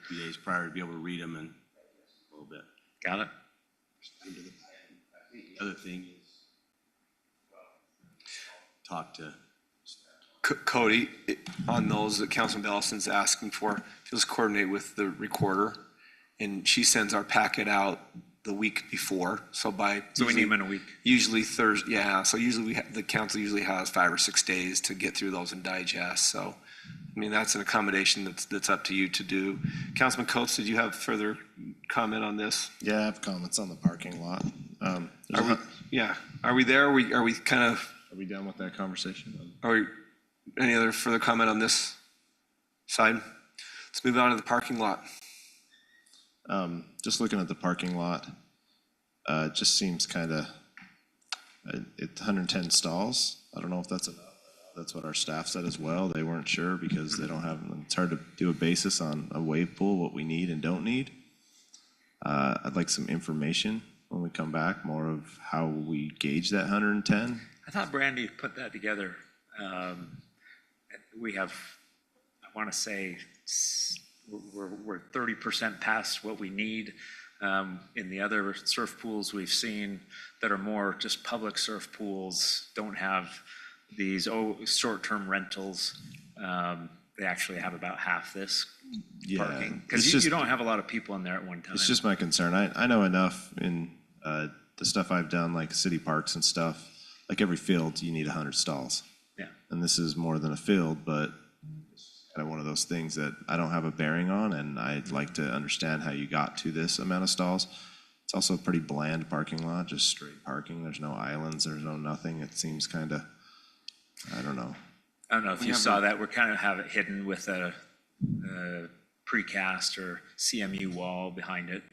few days prior, to be able to read them and a little bit. Got it? The other thing is, talk to, Cody, on those that Councilman Bellison's asking for, just coordinate with the recorder, and she sends our packet out the week before, so by. So we need them in a week. Usually Thursday, yeah, so usually the council usually has 5 or 6 days to get through those and digest, so, I mean, that's an accommodation that's up to you to do. Councilman Coates, did you have further comment on this? Yeah, I have comments on the parking lot. Are we, yeah, are we there? Are we kind of, Are we done with that conversation? are we, any other further comment on this side? Let's move on to the parking lot. Just looking at the parking lot, it just seems kind of, it's 110 stalls. I don't know if that's enough. That's what our staff said as well. They weren't sure because they don't have, it's hard to do a basis on a wave pool, what we need and don't need. I'd like some information when we come back, more of how we gauge that 110. I thought Brandy put that together. We have, I want to say, we're 30% past what we need. In the other surf pools we've seen that are more just public surf pools, don't have these short-term rentals. They actually have about half this Yeah, parking. it's Because just- you don't have a lot of people in there at one time. It's just my concern. I know enough in the stuff I've done, like city parks and stuff. Like every field, you need 100 stalls. Yeah. And this is more than a field, but it's kind of one of those things that I don't have a bearing on, and I'd like to understand how you got to this amount of stalls. It's also a pretty bland parking lot, just straight parking. There's no islands, there's no nothing. It seems kind of, I don't know. I don't know if you saw that, we're kind of have it hidden with a precast or CMU wall behind it.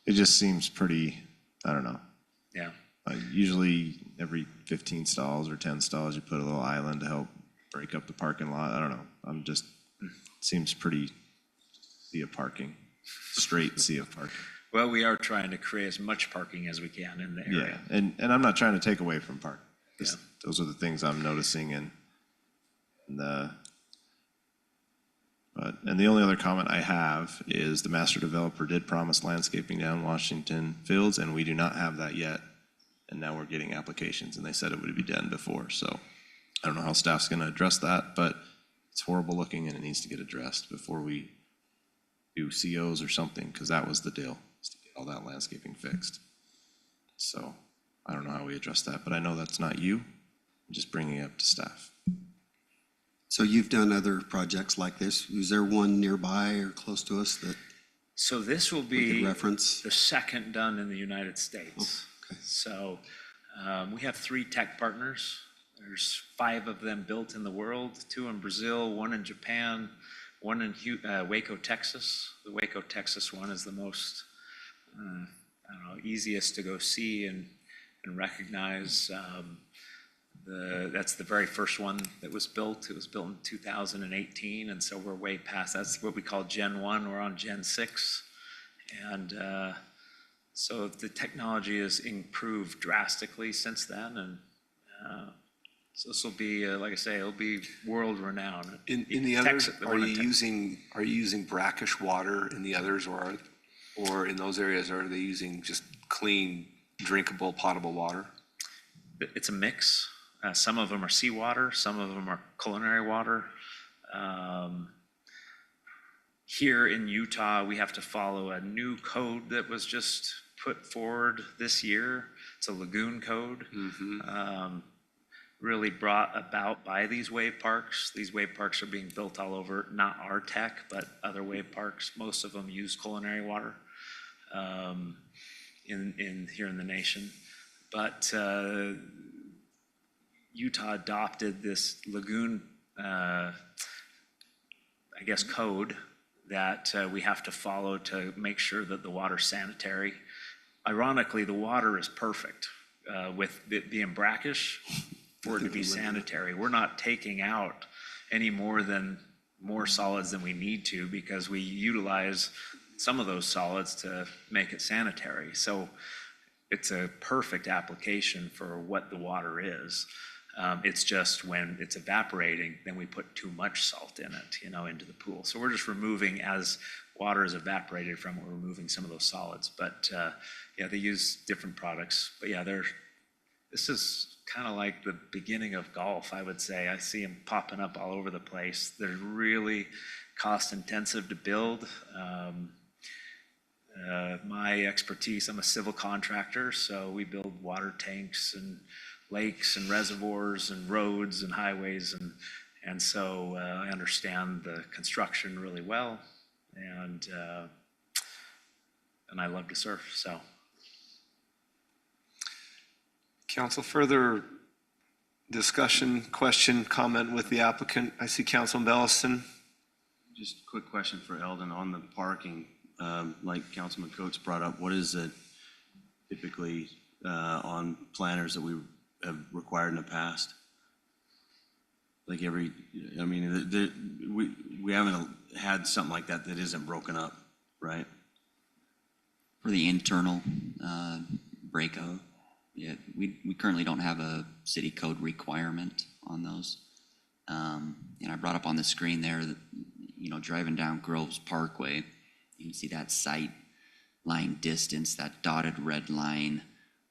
It just seems pretty, I don't know. Yeah. Usually every 15 stalls or 10 stalls, you put a little island to help break up the parking lot. I don't know. I'm just, seems pretty sea of parking, straight sea of parking. Well, we are trying to create as much parking as we can in the Yeah, area. and I'm not trying to take away from park. Just- Yeah. Those are the things I'm noticing and the only other comment I have is the master developer did promise landscaping down Washington Fields, and we do not have that yet. And now we're getting applications, and they said it would be done before, so I don't know how staff's gonna address that, but it's horrible looking and it needs to get addressed before we do COs or something, because that was the deal, is to get all that landscaping fixed. So I don't know how we address that, but I know that's not you. I'm just bringing it up to staff. So you've done other projects like this. Is there one nearby or close to us that So this will we be could reference? the second done in the United States. Okay. So we have 3 tech partners. There's 5 of them built in the world, 2 in Brazil, 1 in Japan, 1 in Waco, Texas. The Waco, Texas one is the most, I don't know, easiest to go see and recognize. That's the very first one that was built. It was built in 2018, and so we're way past. That's what we call Gen 1. We're on Gen 6. And so the technology has improved drastically since then, and so this will be, like I say, it'll be world renowned. In the others, are you using brackish water in the others, or in those areas, are they using just clean, drinkable, potable water? It's a mix. Some of them are seawater, some of them are culinary water. Here in Utah, we have to follow a new code that was just put forward this year. It's a lagoon code. Really brought about by these wave parks. These wave parks are being built all over, not our tech, but other wave parks. Most of them use culinary water here in the nation. But Utah adopted this lagoon, I guess, code that we have to follow to make sure that the water's sanitary. Ironically, the water is perfect with it being brackish. for it to be sanitary. We're not taking out any more solids than we need to, because we utilize some of those solids to make it sanitary. So it's a perfect application for what the water is. It's just when it's evaporating, then we put too much salt in it, into the pool. So we're just removing, as water is evaporated from it, we're removing some of those solids. But yeah, they use different products. But yeah, this is kind of like the beginning of golf, I would say. I see them popping up all over the place. They're really cost intensive to build. My expertise, I'm a civil contractor, so we build water tanks and lakes and reservoirs and roads and highways, and so I understand the construction really well, and I love to surf, so. Council, further discussion, question, comment with the applicant? I see Councilman Belliston. Just a quick question for Eldon on the parking. Like Councilman Coates brought up, what is it typically on planners that we have required in the past? Like we haven't had something like that isn't broken up, right? For the internal breakout, yeah, we currently don't have a city code requirement on those. And I brought up on the screen there that, driving down Groves Parkway, you can see that sight line distance, that dotted red line.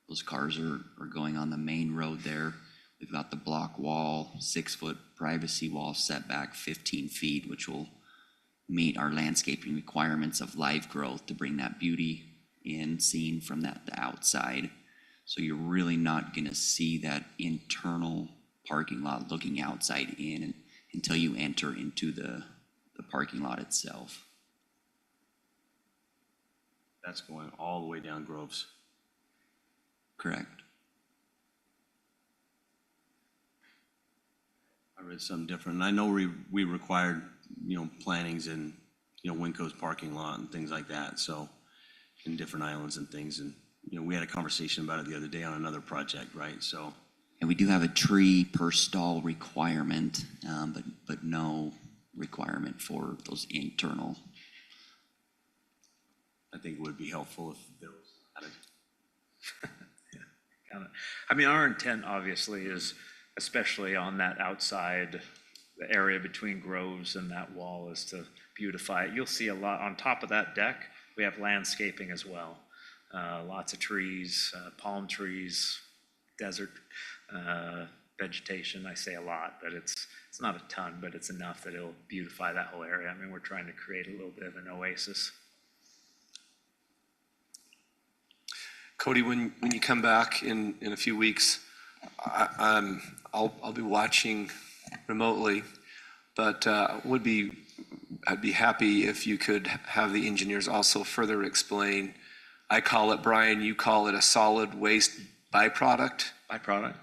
Those cars are going on the main road there. We've got the block wall, 6-foot privacy wall setback, 15 feet, which will meet our landscaping requirements of live growth to bring that beauty in, seen from the outside. So you're really not gonna see that internal parking lot looking outside in until you enter into the parking lot itself. That's going all the way down Groves. Correct. I read something different. And I know we required, plantings in, Winco's parking lot and things like that. So in different islands and things. And, we had a conversation about it the other day on another project, right? So. And we do have a tree per stall requirement, but no requirement for those internal. I think it would be helpful if there was Our intent obviously is, especially on that outside, the area between Groves and that wall, is to beautify it. You'll see a lot on top of that deck. We have landscaping as well. Lots of trees, palm trees, desert vegetation. I say a lot, but it's not a ton, but it's enough that it'll beautify that whole area. We're trying to create a little bit of an oasis. Cody, when you come back in a few weeks, I'll be watching remotely, but I'd be happy if you could have the engineers also further explain. I call it, Brian, you call it a solid waste byproduct. Byproduct.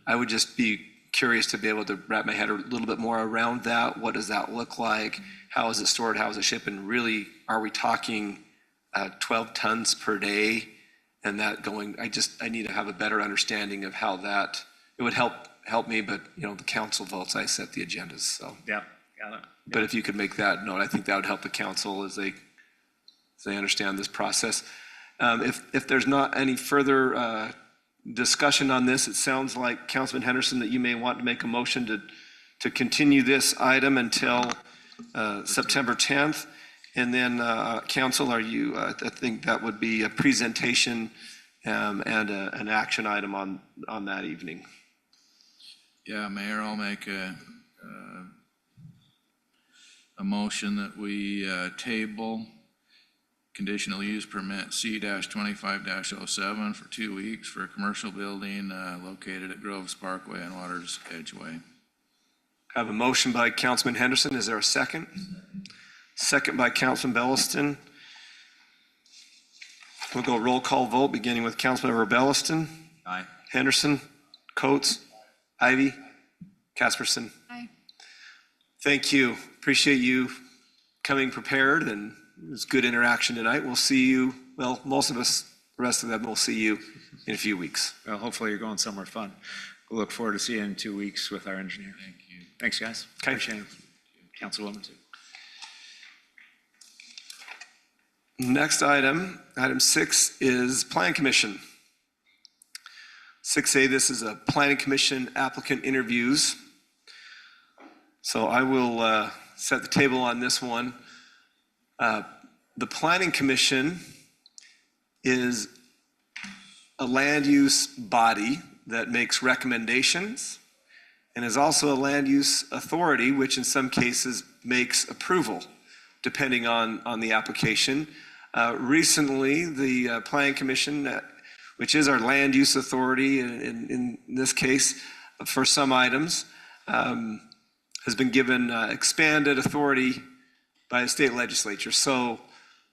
I would just be curious to be able to wrap my head a little bit more around that. What does that look like? How is it stored? How is it shipped? And really, are we talking 12 tons per day? And that going, I need to have a better understanding of how that, it would help me, but the council votes, I set the agendas, so. Yeah, got it. But if you could make that note, I think that would help the council as they understand this process. If there's not any further discussion on this, it sounds like, Councilman Henderson, that you may want to make a motion to continue this item until September 10th. And then, council, I think that would be a presentation and an action item on that evening. Yeah, Mayor, I'll make a motion that we table conditional use permit C-25-07 for 2 weeks for a commercial building located at Groves Parkway and Waters Edgeway. I have a motion by Councilman Henderson. Is there a second? Second by Councilman Belliston. We'll go roll call vote, beginning with Councilmember Belliston. Aye. Henderson, Coates, Ivy, Casperson. Aye. Thank you. Appreciate you coming prepared, and it was good interaction tonight. We'll see you, well, most of us, the rest of them, will see you in a few weeks. Well, hopefully you're going somewhere fun. we'll look forward to seeing you in 2 weeks with our engineer. Thank you. Thanks, guys. Okay. Appreciate it. Councilwoman too. Next item, item 6, is Plan Commission. 6A, this is a Planning Commission applicant interviews. So I will set the table on this one. The Planning Commission is a land use body that makes recommendations and is also a land use authority, which in some cases makes approval, depending on the application. Recently, the Planning Commission, which is our land use authority in this case for some items, has been given expanded authority by the state legislature. So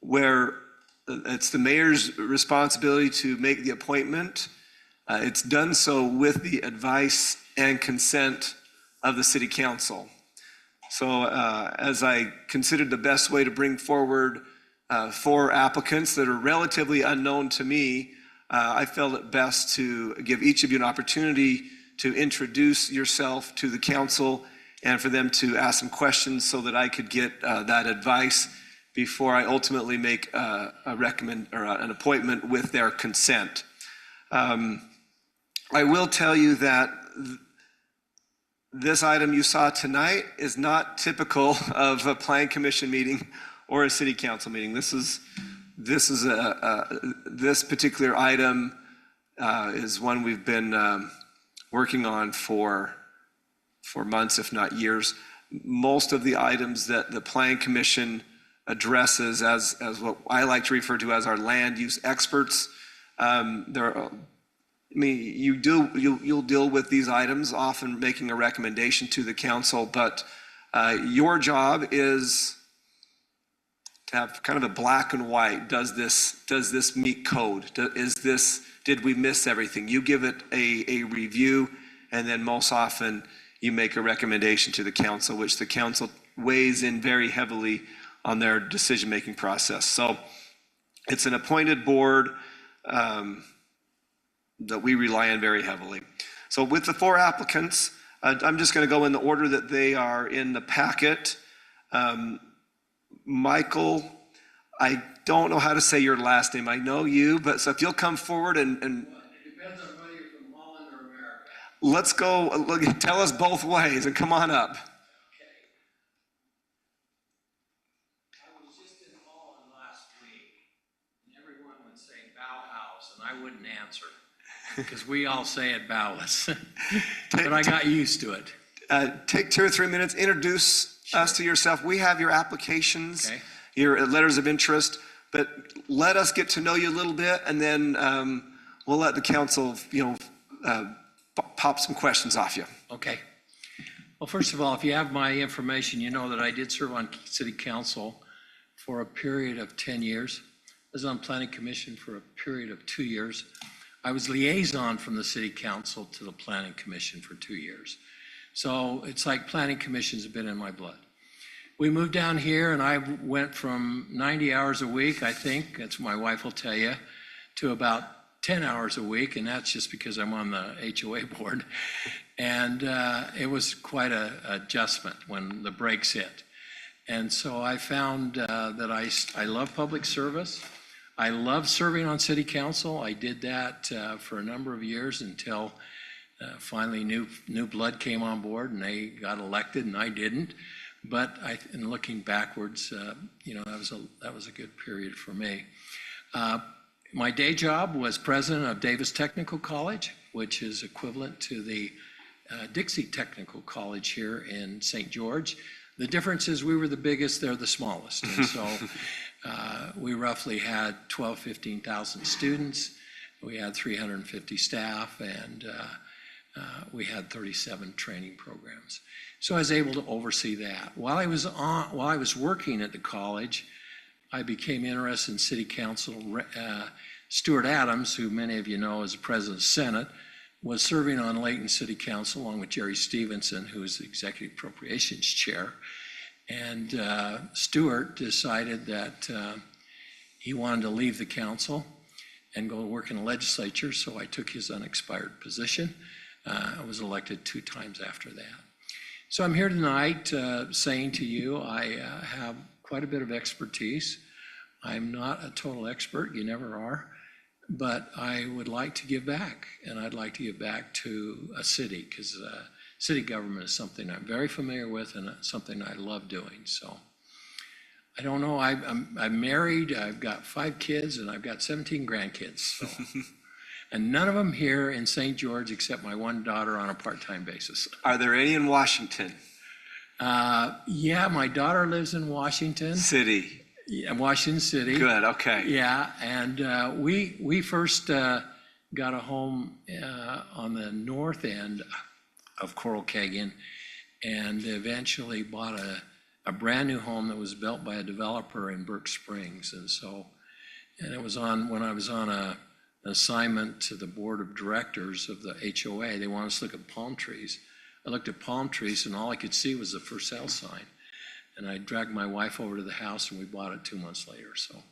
where it's the mayor's responsibility to make the appointment, it's done so with the advice and consent of the city council. So as I considered the best way to bring forward 4 applicants that are relatively unknown to me, I felt it best to give each of you an opportunity to introduce yourself to the council and for them to ask some questions so that I could get that advice before I ultimately make an appointment with their consent. I will tell you that this item you saw tonight is not typical of a Plan Commission meeting or a city council meeting. This particular item is one we've been working on for months, if not years. Most of the items that the Plan Commission addresses as what I like to refer to as our land use experts, you'll deal with these items, often making a recommendation to the council, but your job is to have kind of a black and white. Does this meet code? Did we miss everything? You give it a review, and then most often you make a recommendation to the council, which the council weighs in very heavily on their decision-making process. So it's an appointed board that we rely on very heavily. So with the 4 applicants, I'm just going to go in the order that they are in the packet. Michael, I don't know how to say your last name. I know you, but so if you'll come forward and it depends on whether you're from Holland or America. Let's go, tell us both ways and come on up. Okay. I was just in Holland last week, and everyone would say Bauhaus, and I wouldn't answer, because we all say it Bauhaus. But I got used to it. Take 2 or 3 minutes, introduce us to yourself. We have your applications, Okay. your letters of interest, but let us get to know you a little bit, and then we'll let the council, pop some questions off you. Okay. Well, first of all, if you have my information, you know that I did serve on city council for a period of 10 years. I was on planning commission for a period of 2 years. I was liaison from the city council to the planning commission for 2 years. So it's like planning commission's been in my blood. We moved down here and I went from 90 hours a week, I think, that's what my wife will tell you, to about 10 hours a week, and that's just because I'm on the HOA board. And it was quite an adjustment when the brakes hit. And so I found that I love public service. I love serving on city council. I did that for a number of years until finally new blood came on board and they got elected and I didn't. But in looking backwards, that was a good period for me. My day job was president of Davis Technical College, which is equivalent to the Dixie Technical College here in St. George. The difference is we were the biggest, they're the smallest. And so we roughly had 15,000 students. We had 350 staff, and we had 37 training programs. So I was able to oversee that. While I was working at the college, I became interested in city council. Stuart Adams, who many of you know as the president of the Senate, was serving on Layton City Council along with Jerry Stevenson, who is the executive appropriations chair. And Stuart decided that he wanted to leave the council and go work in the legislature, so I took his unexpired position. I was elected 2 times after that. So I'm here tonight saying to you, I have quite a bit of expertise. I'm not a total expert, you never are, but I would like to give back, and I'd like to give back to a city, because city government is something I'm very familiar with and something I love doing. So I don't know, I'm married, I've got 5 kids, and I've got 17 grandkids. So. And none of them here in St. George except my one daughter on a part-time basis. Are there any in Washington Yeah, my daughter lives in Washington. City? Yeah, Washington City. Good, okay. Yeah, and we first got a home on the north end of Coral Cagan, and eventually bought a brand new home that was built by a developer in Burke Springs. And it was when I was on an assignment to the board of directors of the HOA. They wanted us to look at palm trees. I looked at palm trees, and all I could see was the for sale sign. And I dragged my wife over to the house, and we bought it 2 months later. So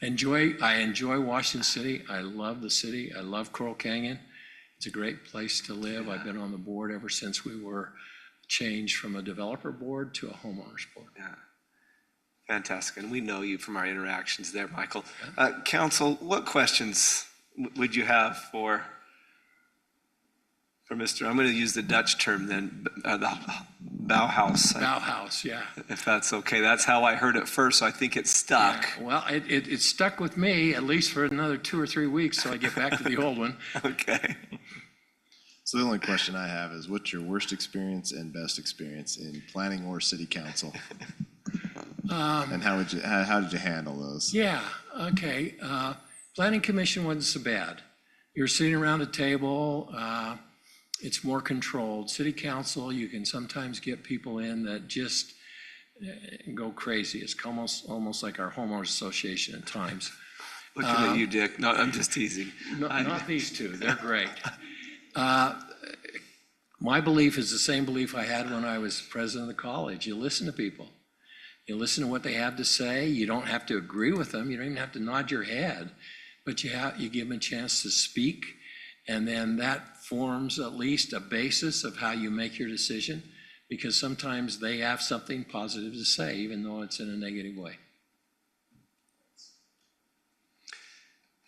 I enjoy Washington City. I love the city. I love Coral Canyon. It's a great place to live. I've been on the board ever since we were changed from a developer board to a homeowners board. Yeah. Fantastic. And we know you from our interactions there, Michael. Council, what questions would you have for Mr., I'm going to use the Dutch term then, the Bauhaus. Bauhaus, yeah. If that's okay. That's how I heard it first, so I think it's stuck. Yeah, well, it stuck with me at least for another 2 or 3 weeks till I get back to the old one. Okay. So the only question I have is, what's your worst experience and best experience in planning or city council? And how did you handle those? Yeah, okay. Planning commission wasn't so bad. You're sitting around a table, it's more controlled. City council, you can sometimes get people in that just go crazy. It's almost like our homeowners association at times. Looking at you, Dick. No, I'm just teasing. Not these two, they're great. My belief is the same belief I had when I was president of the college. You listen to people. You listen to what they have to say. You don't have to agree with them. You don't even have to nod your head, but you give them a chance to speak. And then that forms at least a basis of how you make your decision, because sometimes they have something positive to say, even though it's in a negative way.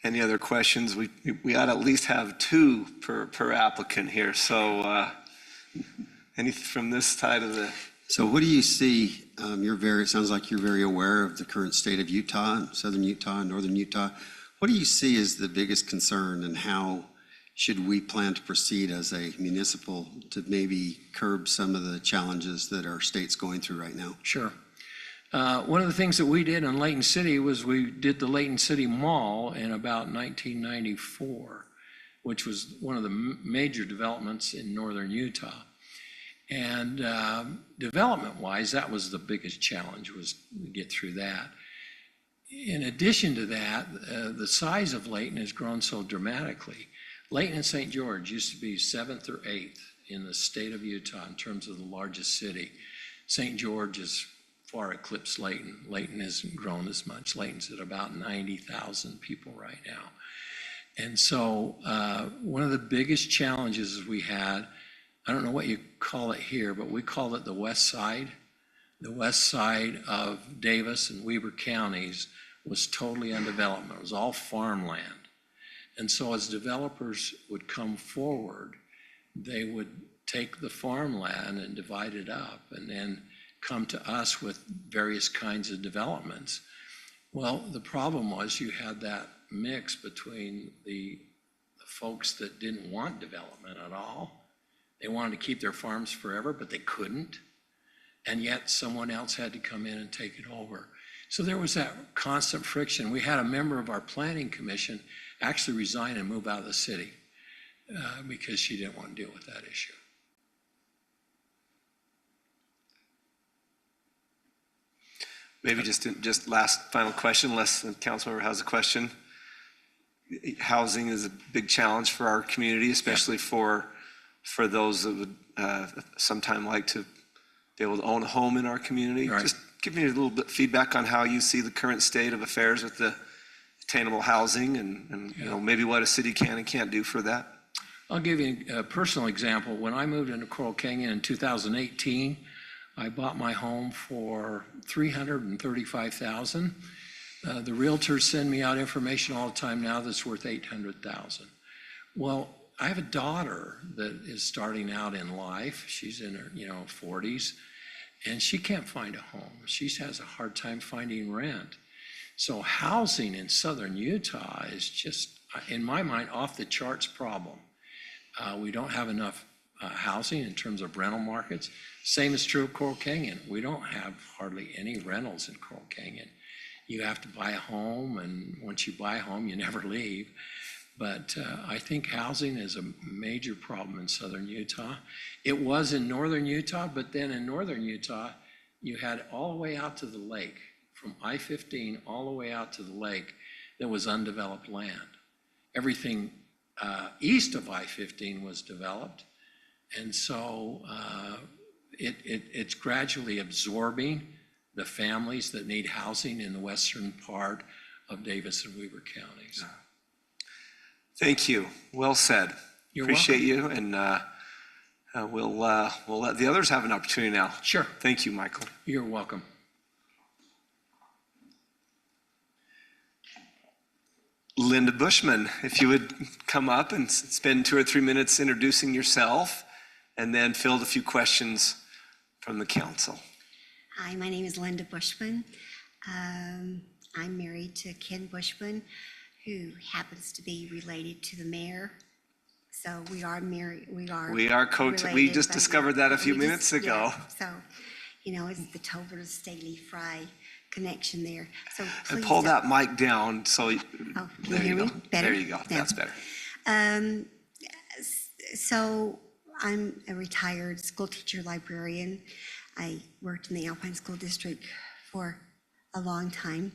Any other questions? We ought to at least have 2 per applicant here. So anything from this side of the... So what do you see? It sounds like you're very aware of the current state of Utah, southern Utah, northern Utah. What do you see as the biggest concern, and how should we plan to proceed as a municipal to maybe curb some of the challenges that our state's going through right now? Sure. One of the things that we did in Layton City was we did the Layton City Mall in about 1994, which was one of the major developments in northern Utah. And development-wise, that was the biggest challenge, was to get through that. In addition to that, the size of Layton has grown so dramatically. Layton and St. George used to be 7th or 8th in the state of Utah in terms of the largest city. St. George has far eclipsed Layton. Layton hasn't grown as much. Layton's at about 90,000 people right now. And so one of the biggest challenges we had, I don't know what you call it here, but we call it the west side. The west side of Davis and Weber counties was totally undeveloped. It was all farmland. And so as developers would come forward, they would take the farmland and divide it up and then come to us with various kinds of developments. Well, the problem was you had that mix between the folks that didn't want development at all. They wanted to keep their farms forever, but they couldn't. And yet someone else had to come in and take it over. So there was that constant friction. We had a member of our planning commission actually resign and move out of the city because she didn't want to deal with that issue. Maybe just last final question, unless the council member has a question. Housing is a big challenge for our community, especially for those that would sometime like to be able to own a home in our community. Right. Just give me a little bit of feedback on how you see the current state of affairs with the attainable housing and you know, maybe what a city can and can't do for that. I'll give you a personal example. When I moved into Coral Canyon in 2018, I bought my home for $335,000. The realtors send me out information all the time now that's worth $800,000. Well, I have a daughter that is starting out in life. She's in her 40s, and she can't find a home. She has a hard time finding rent. So housing in southern Utah is just, in my mind, off the charts problem. We don't have enough housing in terms of rental markets. Same is true of Coral Canyon. We don't have hardly any rentals in Coral Canyon. You have to buy a home, and once you buy a home, you never leave. But I think housing is a major problem in southern Utah. It was in northern Utah, but then in northern Utah, you had all the way out to the lake, from I-15 all the way out to the lake, that was undeveloped land. Everything east of I-15 was developed, and so it's gradually absorbing the families that need housing in the western part of Davis and Weber counties. Thank you. Well said. You're Appreciate you, and we'll let the others have an opportunity now. Sure. Thank you, Michael. You're welcome. Linda Bushman, if you would come up and spend 2 or 3 minutes introducing yourself, and then field a few questions from the council. Hi, my name is Linda Bushman. I'm married to Ken Bushman, who happens to be related to the mayor. So we are married. We are We just discovered that a few minutes ago. Yeah, so, it's the Tolbert Staley Fry connection there. So And please pull don't- that mic down, so, Oh, can you there hear you me? go. Better? There you go. Yeah. That's better. So I'm a retired school teacher librarian. I worked in the Alpine School District for a long time.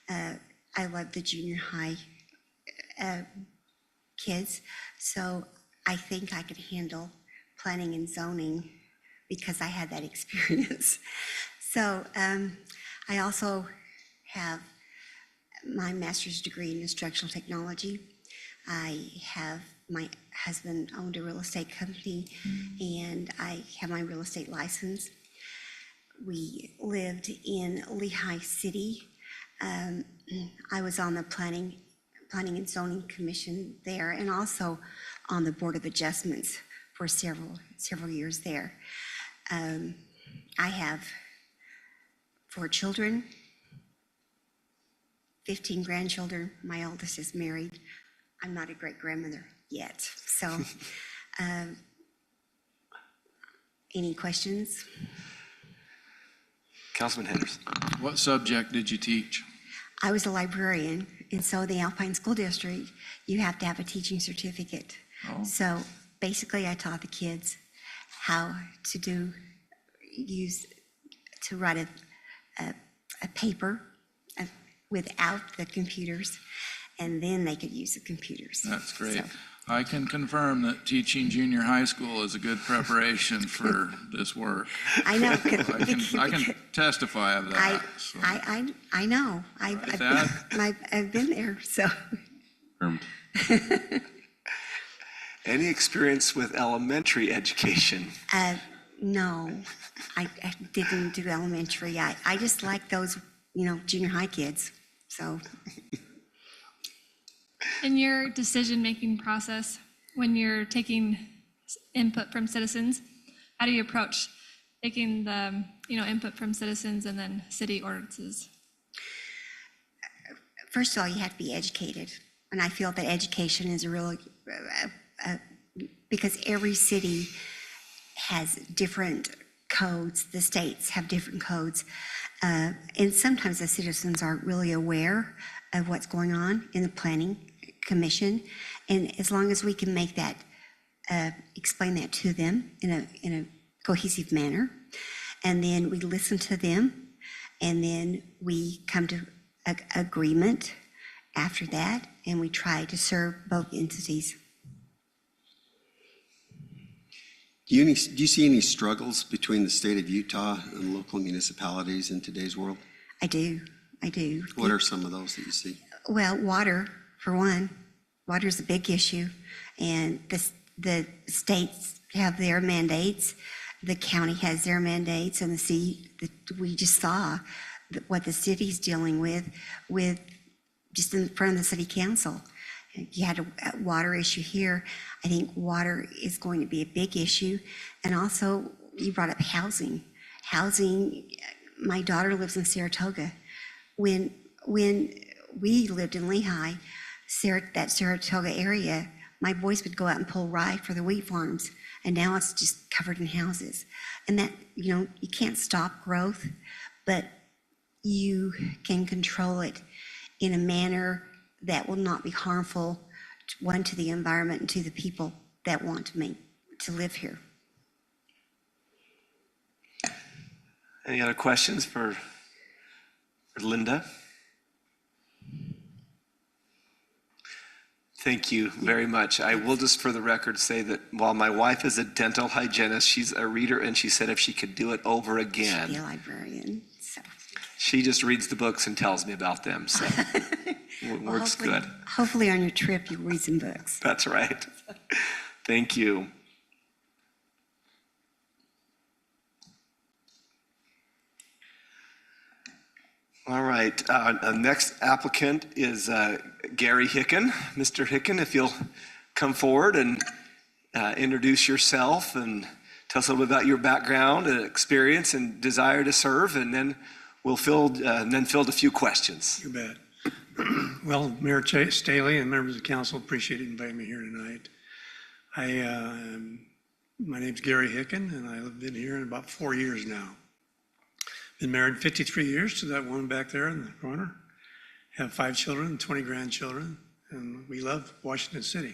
I love the junior high kids, so I think I could handle planning and zoning because I had that experience. So I also have my master's degree in instructional technology. My husband owned a real estate company, and I have my real estate license. We lived in Lehigh City. I was on the Planning and Zoning Commission there, and also on the Board of Adjustments for several years there. I have 4 children, 15 grandchildren. My oldest is married. I'm not a great grandmother yet. So, any questions? Councilman Henderson. What subject did you teach? I was a librarian, and so the Alpine School District, you have to have a teaching certificate. Oh. So basically, I taught the kids how to write a paper without the computers, and then they could use the computers. That's great. So, I can confirm that teaching junior high school is a good preparation for this work. I know. I can testify of that. so. I know. Right, Thad? I've been there, so. Confirmed. Any experience with elementary education? No, I didn't do elementary. I just like those, junior high kids, so. In your decision-making process, when you're taking input from citizens, how do you approach taking the, input from citizens and then city ordinances? First of all, you have to be educated. And I feel that education is a really, because every city has different codes, the states have different codes. And sometimes the citizens aren't really aware of what's going on in the planning commission. And as long as we can make that, explain that to them in a cohesive manner, and then we listen to them, and then we come to agreement after that, and we try to serve both entities. Do you see any struggles between the state of Utah and local municipalities in today's world? I do. What are some of those that you see? Well, water, for one. water's a big issue, and the states have their mandates, the county has their mandates, and the city, we just saw what the city's dealing with just in front of the city council. You had a water issue here. I think water is going to be a big issue. And also, you brought up housing. Housing, my daughter lives in Saratoga. When we lived in Lehigh, that Saratoga area, my boys would go out and pull rye for the wheat farms, and now it's just covered in houses. And that, you can't stop growth, but you can control it in a manner that will not be harmful, one, to the environment and to the people that want to live here. Any other questions for Linda? Thank you very much. I will just for the record say that while my wife is a dental hygienist, she's a reader, and she said if she could do it over again. Be a librarian, so. She just reads the books and tells me about them, so it works good. Hopefully on your trip, you'll read some books. That's right. Thank you. All right, next applicant is Gary Hicken. Mr. Hicken, if you'll come forward and introduce yourself and tell us a little bit about your background and experience and desire to serve, and then we'll field a few questions. You bet. Well, Mayor Staley and members of the council, appreciate you inviting me here tonight. My name's Gary Hicken, and I've been here in about 4 years now. Been married 53 years to that woman back there in the corner. Have 5 children, 20 grandchildren, and we love Washington City.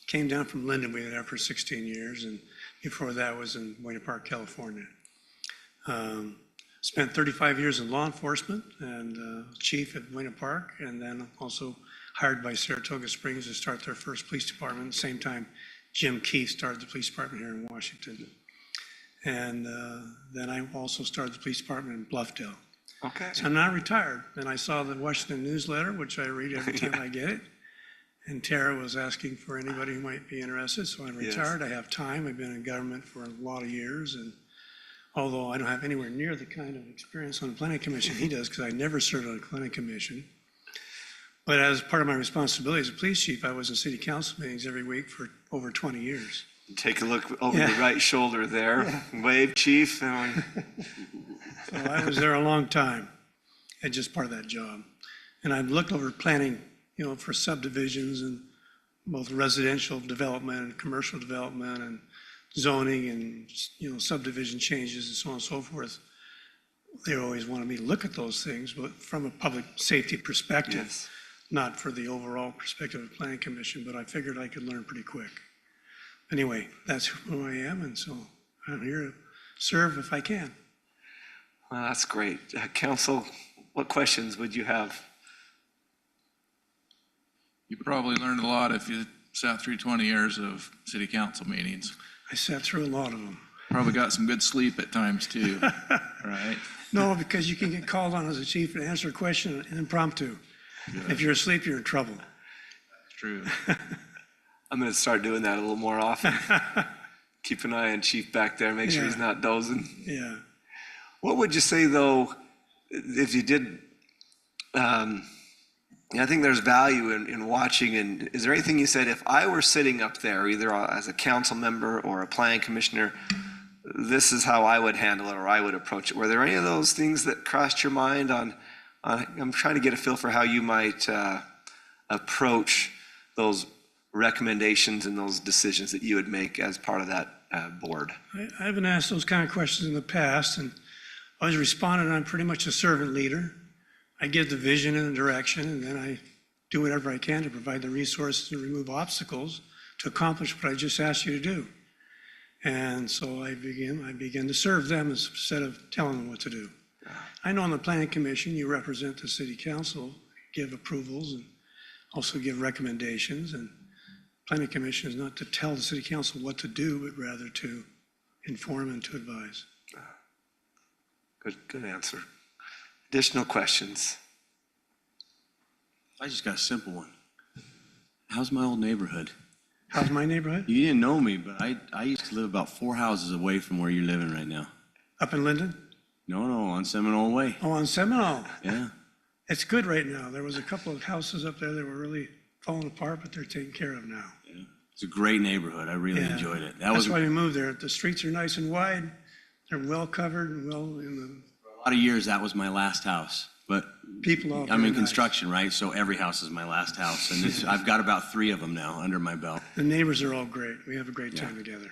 Came down from Linden, we were there for 16 years, and before that was in Buena Park, California. Spent 35 years in law enforcement and chief at Buena Park, and then also hired by Saratoga Springs to start their first police department. At the same time, Jim Keith started the police department here in Washington. And then I also started the police department in Bluffdale. Okay. So I'm not retired, and I saw the Washington newsletter, which I read every time I get it. And Tara was asking for anybody who might be interested, so I'm retired. I have time. I've been in government for a lot of years, and although I don't have anywhere near the kind of experience on the planning commission he does, because I never served on a planning commission. But as part of my responsibility as a police chief, I was in city council meetings every week for over 20 years. Take a look over the right shoulder there. Wave, chief. So I was there a long time, and just part of that job. And I've looked over planning, for subdivisions and both residential development and commercial development and zoning and, subdivision changes and so on and so forth. They always wanted me to look at those things, but from a public safety perspective, not for the overall perspective of the planning commission, but I figured I could learn pretty quick. Anyway, that's who I am, and so I'm here to serve if I can. Well, that's great. Council, what questions would you have? You probably learned a lot if you sat through 20 years of city council meetings. I sat through a lot of them. Probably got some good sleep at times too, right? No, because you can get called on as a chief to answer a question impromptu. Good. If you're asleep, you're in trouble. True. I'm going to start doing that a little more often. Keep an eye on Chief back there, make sure he's not dozing. Yeah. What would you say, though, if you did, I think there's value in watching, and is there anything you said, if I were sitting up there, either as a council member or a planning commissioner, this is how I would handle it or I would approach it? Were there any of those things that crossed your mind on I'm trying to get a feel for how you might approach those recommendations and those decisions that you would make as part of that board? I haven't asked those kind of questions in the past, and I was responding, I'm pretty much a servant leader. I give the vision and the direction, and then I do whatever I can to provide the resources to remove obstacles to accomplish what I just asked you to do. And so I begin to serve them instead of telling them what to do. I know on the planning commission, you represent the city council, give approvals and also give recommendations, and planning commission is not to tell the city council what to do, but rather to inform and to advise. Good answer. Additional questions? I just got a simple one. How's my old neighborhood? How's my neighborhood? You didn't know me, but I used to live about 4 houses away from where you're living right now. Up in Linden? No, on Seminole Way. Oh, on Seminole. Yeah. It's good right now. There was a couple of houses up there that were really falling apart, but they're taken care of now. It's a great neighborhood. I really Yeah. enjoyed it. That's why we moved there. The streets are nice and wide. They're well covered and well in A lot of years, that was my last house. But the people out there. I'm in are nice. construction, right? So every house is my last house. And I've got about 3 of them now under my belt. The neighbors are all great. We have a great time together.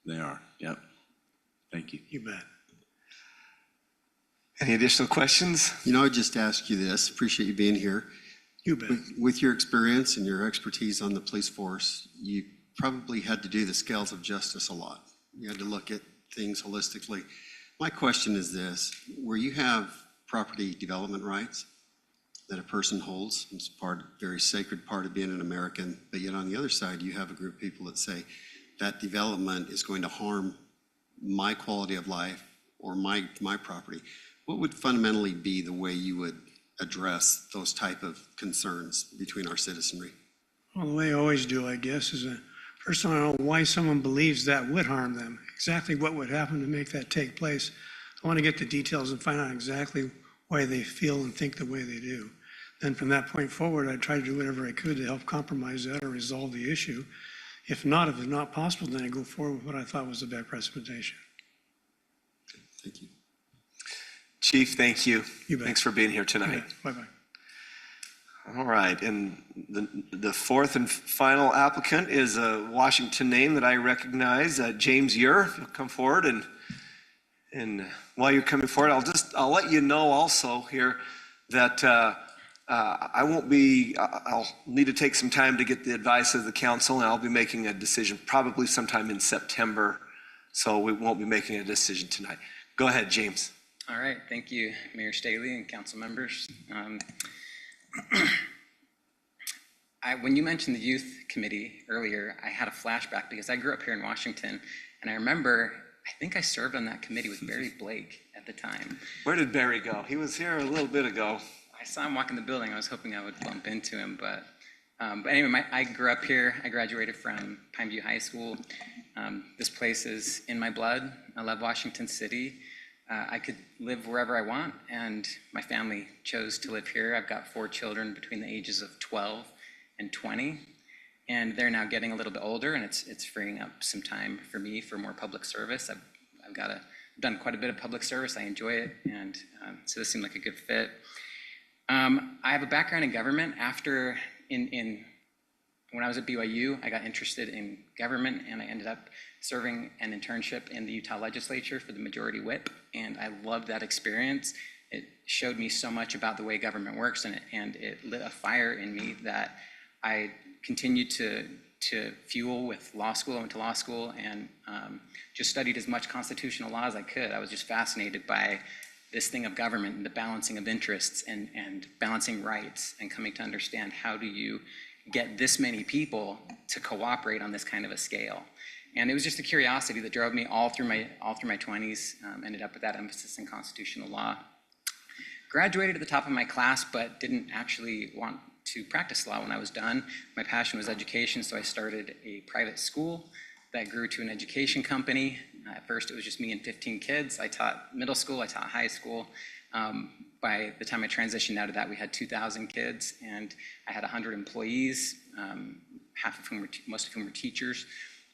They are. Yep. Thank you. You bet. Any additional questions? You know, I just ask you this, appreciate you being here. You bet. With your experience and your expertise on the police force, you probably had to do the scales of justice a lot. You had to look at things holistically. My question is this, where you have property development rights that a person holds, it's very sacred part of being an American, but yet on the other side, you have a group of people that say that development is going to harm my quality of life or my property. What would fundamentally be the way you would address those type of concerns between our citizenry? Well, the way I always do, I guess, is first I want to know why someone believes that would harm them. Exactly what would happen to make that take place. I want to get the details and find out exactly why they feel and think the way they do. Then from that point forward, I try to do whatever I could to help compromise that or resolve the issue. If it's not possible, then I go forward with what I thought was the best representation. Thank you. Chief, thank you. You bet. Thanks for being here tonight. Bye-bye. All right, and the fourth and final applicant is a Washington name that I recognize, James Ure. If you'll come forward, and while you're coming forward, I'll let you know also here that I'll need to take some time to get the advice of the council, and I'll be making a decision probably sometime in September, so we won't be making a decision tonight. Go ahead, James. All right, thank you, Mayor Staley and council members. When you mentioned the youth committee earlier, I had a flashback because I grew up here in Washington, and I remember, I think I served on that committee with Barry Blake at the time. Where did Barry go? He was here a little bit ago. I saw him walk in the building. I was hoping I would bump into him, but anyway, I grew up here. I graduated from Pineview High School. This place is in my blood. I love Washington City. I could live wherever I want, and my family chose to live here. I've got 4 children between the ages of 12 and 20, and they're now getting a little bit older, and it's freeing up some time for me for more public service. I've done quite a bit of public service. I enjoy it, and so this seemed like a good fit. I have a background in government. When I was at BYU, I got interested in government, and I ended up serving an internship in the Utah legislature for the majority whip, and I loved that experience. It showed me so much about the way government works, and it lit a fire in me that I continued to fuel with law school. I went to law school and just studied as much constitutional law as I could. I was just fascinated by this thing of government and the balancing of interests and balancing rights and coming to understand how do you get this many people to cooperate on this kind of a scale. And it was just a curiosity that drove me all through my 20s, ended up with that emphasis in constitutional law. Graduated at the top of my class, but didn't actually want to practice law when I was done. My passion was education, so I started a private school that grew to an education company. At first, it was just me and 15 kids. I taught middle school, I taught high school. By the time I transitioned out of that, we had 2,000 kids, and I had 100 employees, most of whom were teachers.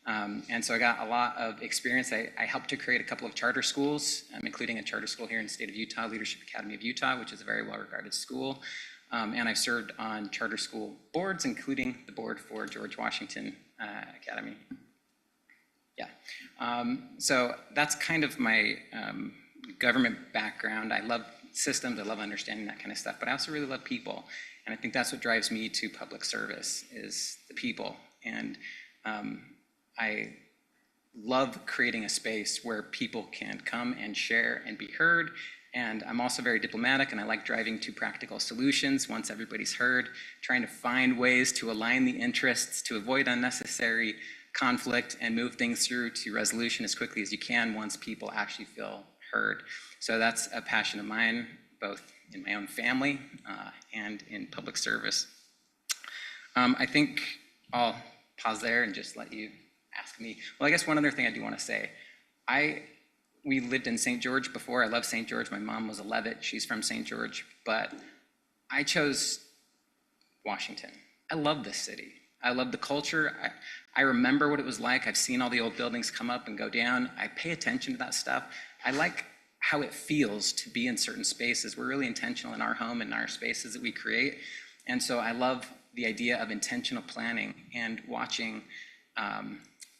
And so I got a lot of experience. I helped to create a couple of charter schools, including a charter school here in the state of Utah, Leadership Academy of Utah, which is a very well-regarded school. And I've served on charter school boards, including the board for George Washington Academy. Yeah. So that's kind of my government background. I love systems. I love understanding that kind of stuff. But I also really love people. And I think that's what drives me to public service is the people. And I love creating a space where people can come and share and be heard. And I'm also very diplomatic, and I like driving to practical solutions once everybody's heard, trying to find ways to align the interests, to avoid unnecessary conflict, and move things through to resolution as quickly as you can once people actually feel heard. So that's a passion of mine, both in my own family and in public service. I think I'll pause there and just let you ask me. Well, I guess one other thing I do want to say. We lived in St. George before. I love St. George. My mom was a Levitt. She's from St. George. But I chose Washington. I love this city. I love the culture. I remember what it was like. I've seen all the old buildings come up and go down. I pay attention to that stuff. I like how it feels to be in certain spaces. We're really intentional in our home and our spaces that we create. And so I love the idea of intentional planning and watching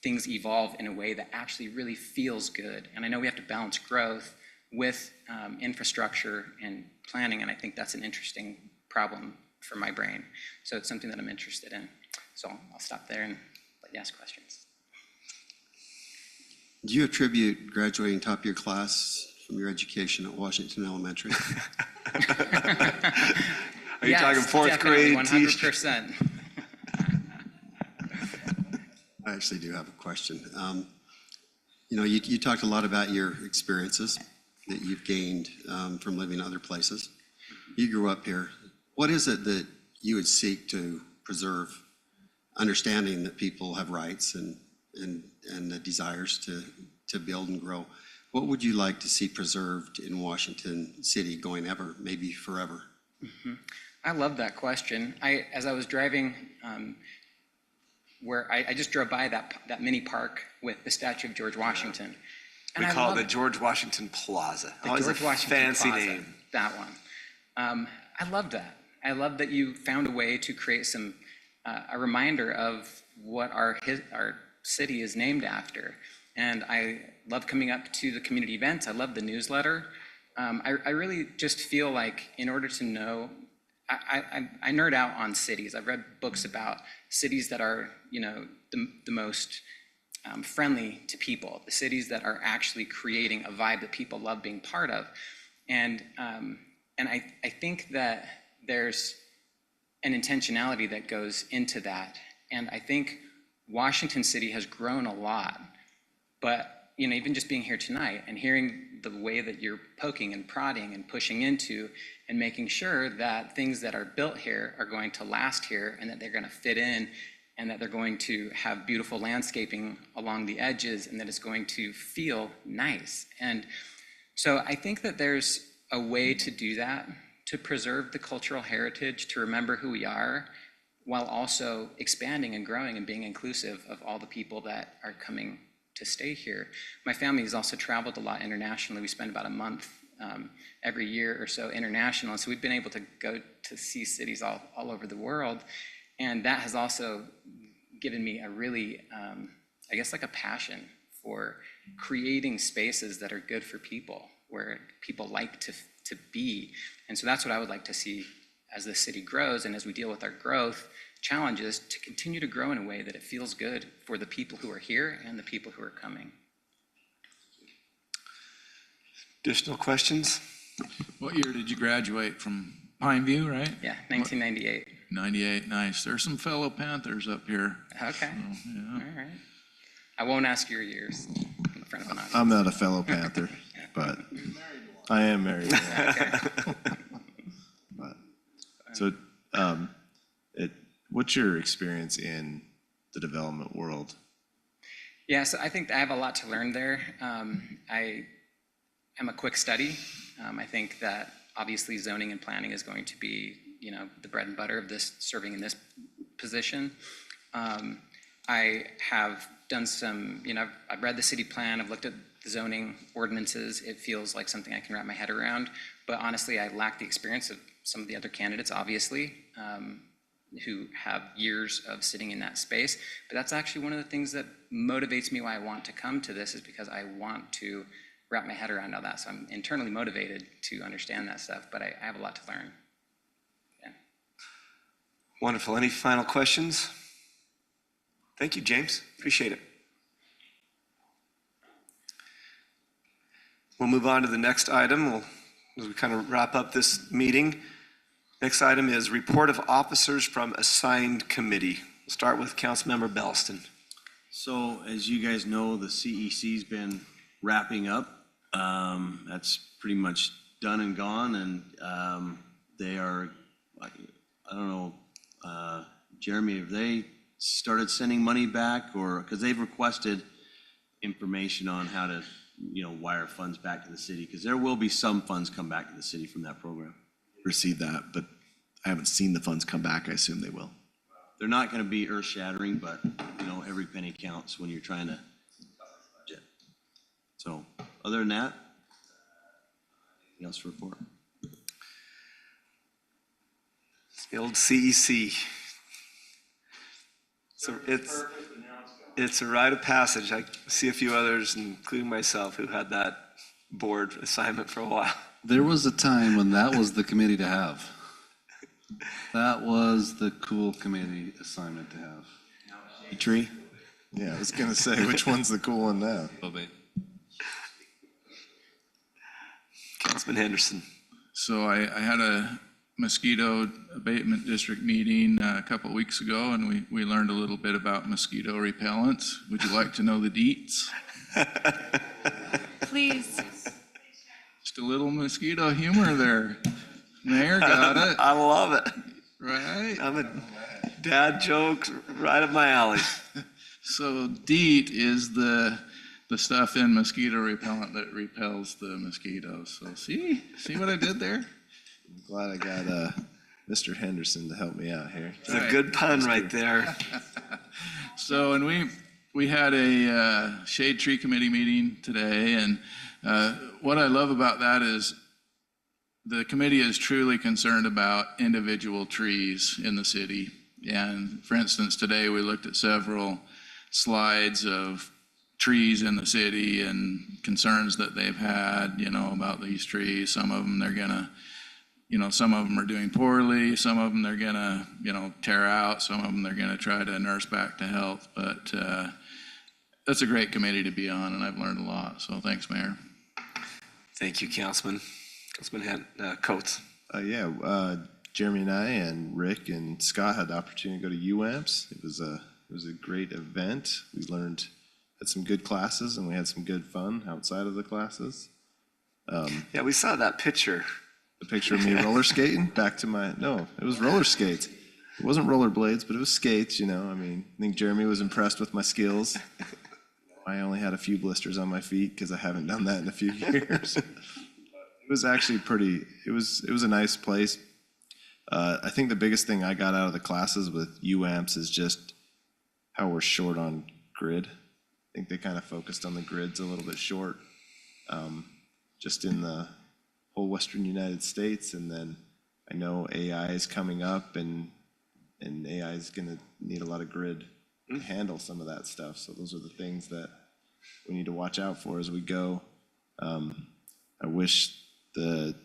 things evolve in a way that actually really feels good. And I know we have to balance growth with infrastructure and planning, and I think that's an interesting problem for my brain. So it's something that I'm interested in. So I'll stop there and let you ask questions. Do you attribute graduating top of your class from your education at Washington Elementary? Are you talking fourth grade? 100%. I actually do have a question. You talked a lot about your experiences that you've gained from living other places. You grew up here. What is it that you would seek to preserve, understanding that people have rights and the desires to build and grow? What would you like to see preserved in Washington City going ever, maybe forever? Mm-hmm. I love that question. As I was driving, where I just drove by that mini park with the statue of George Washington. We call it the George Washington Plaza. The Always George a Washington fancy Plaza, name. that one. I love that. I love that you found a way to create a reminder of what our city is named after. And I love coming up to the community events. I love the newsletter. I really just feel like in order to know, I nerd out on cities. I've read books about cities that are, the most friendly to people, the cities that are actually creating a vibe that people love being part of. And I think that there's an intentionality that goes into that. And I think Washington City has grown a lot. But, even just being here tonight and hearing the way that you're poking and prodding and pushing into and making sure that things that are built here are going to last here and that they're going to fit in and that they're going to have beautiful landscaping along the edges and that it's going to feel nice. And so I think that there's a way to do that, to preserve the cultural heritage, to remember who we are, while also expanding and growing and being inclusive of all the people that are coming to stay here. My family has also traveled a lot internationally. We spend about a month every year or so international. So we've been able to go to see cities all over the world. And that has also given me a really, like a passion for creating spaces that are good for people, where people like to be. And so that's what I would like to see as the city grows and as we deal with our growth challenges, to continue to grow in a way that it feels good for the people who are here and the people who are coming. Additional questions? What year did you graduate from Pineview, right? Yeah, 1998. 98, nice. There's some fellow Panthers up here. Okay. So, yeah. All right. I won't ask your years in front of an audience. I'm not a fellow Panther, but I am married. Yeah. Okay. So, what's your experience in the development world? Yeah, so I think I have a lot to learn there. I am a quick study. I think that obviously zoning and planning is going to be, the bread and butter of this, serving in this position. I have done some, I've read the city plan, I've looked at the zoning ordinances. It feels like something I can wrap my head around, but honestly, I lack the experience of some of the other candidates, obviously, who have years of sitting in that space. But that's actually one of the things that motivates me why I want to come to this, is because I want to wrap my head around all that. So I'm internally motivated to understand that stuff, but I have a lot to learn. Yeah. Wonderful. Any final questions? Thank you, James. Appreciate it. We'll move on to the next item as we kind of wrap up this meeting. Next item is report of officers from assigned committee. We'll start with Councilmember Belston. So as you guys know, the CEC's been wrapping up. That's pretty much done and gone, and they are, I don't know, Jeremy, have they started sending money back, or, because they've requested information on how to, wire funds back to the city, because there will be some funds come back to the city from that program. Receive that, but I haven't seen the funds come back. I assume they will. They're not going to be earth shattering, but, every penny counts when you're trying to budget. So, other than that, anything else to report? The old CEC. So it's a rite of passage. I see a few others, including myself, who had that board assignment for a while. There was a time when that was the committee to have. That was the cool committee assignment to have. Tree? Yeah, I was gonna say, which one's the cool one now? Councilman Henderson. So I had a mosquito abatement district meeting a couple of weeks ago, and we learned a little bit about mosquito repellents. Would you like to know the deets? Please. Just a little mosquito humor there. Mayor got it, I love it. right? I'm a dad joke right up my alley. So DEET is the stuff in mosquito repellent that repels the mosquitoes. So see what I did there? I'm glad I got Mr. Henderson to help me out here. It's a good pun right there. So, and we had a Shade Tree Committee meeting today, and what I love about that is the committee is truly concerned about individual trees in the city. And for instance, today we looked at several slides of trees in the city and concerns that they've had, about these trees. Some of them they're gonna, some of them are doing poorly, some of them they're gonna, tear out, some of them they're gonna try to nurse back to health. But that's a great committee to be on, and I've learned a lot. So thanks, Mayor. Thank you, Councilman. Councilman Coates. Jeremy and I and Rick and Scott had the opportunity to go to UAMPS. It was a great event. We had some good classes, and we had some good fun outside of the classes. Yeah, we saw that picture. The picture of me roller skating it was roller skates. It wasn't rollerblades, but it was skates, I think Jeremy was impressed with my skills. I only had a few blisters on my feet because I haven't done that in a few years. It was actually it was a nice place. I think the biggest thing I got out of the classes with UAMPS is just how we're short on grid. I think they kind of focused on the grids a little bit short, just in the whole Western United States. And then I know AI is coming up, and AI is gonna need a lot of grid to handle some of that stuff. So those are the things that we need to watch out for as we go. I wish the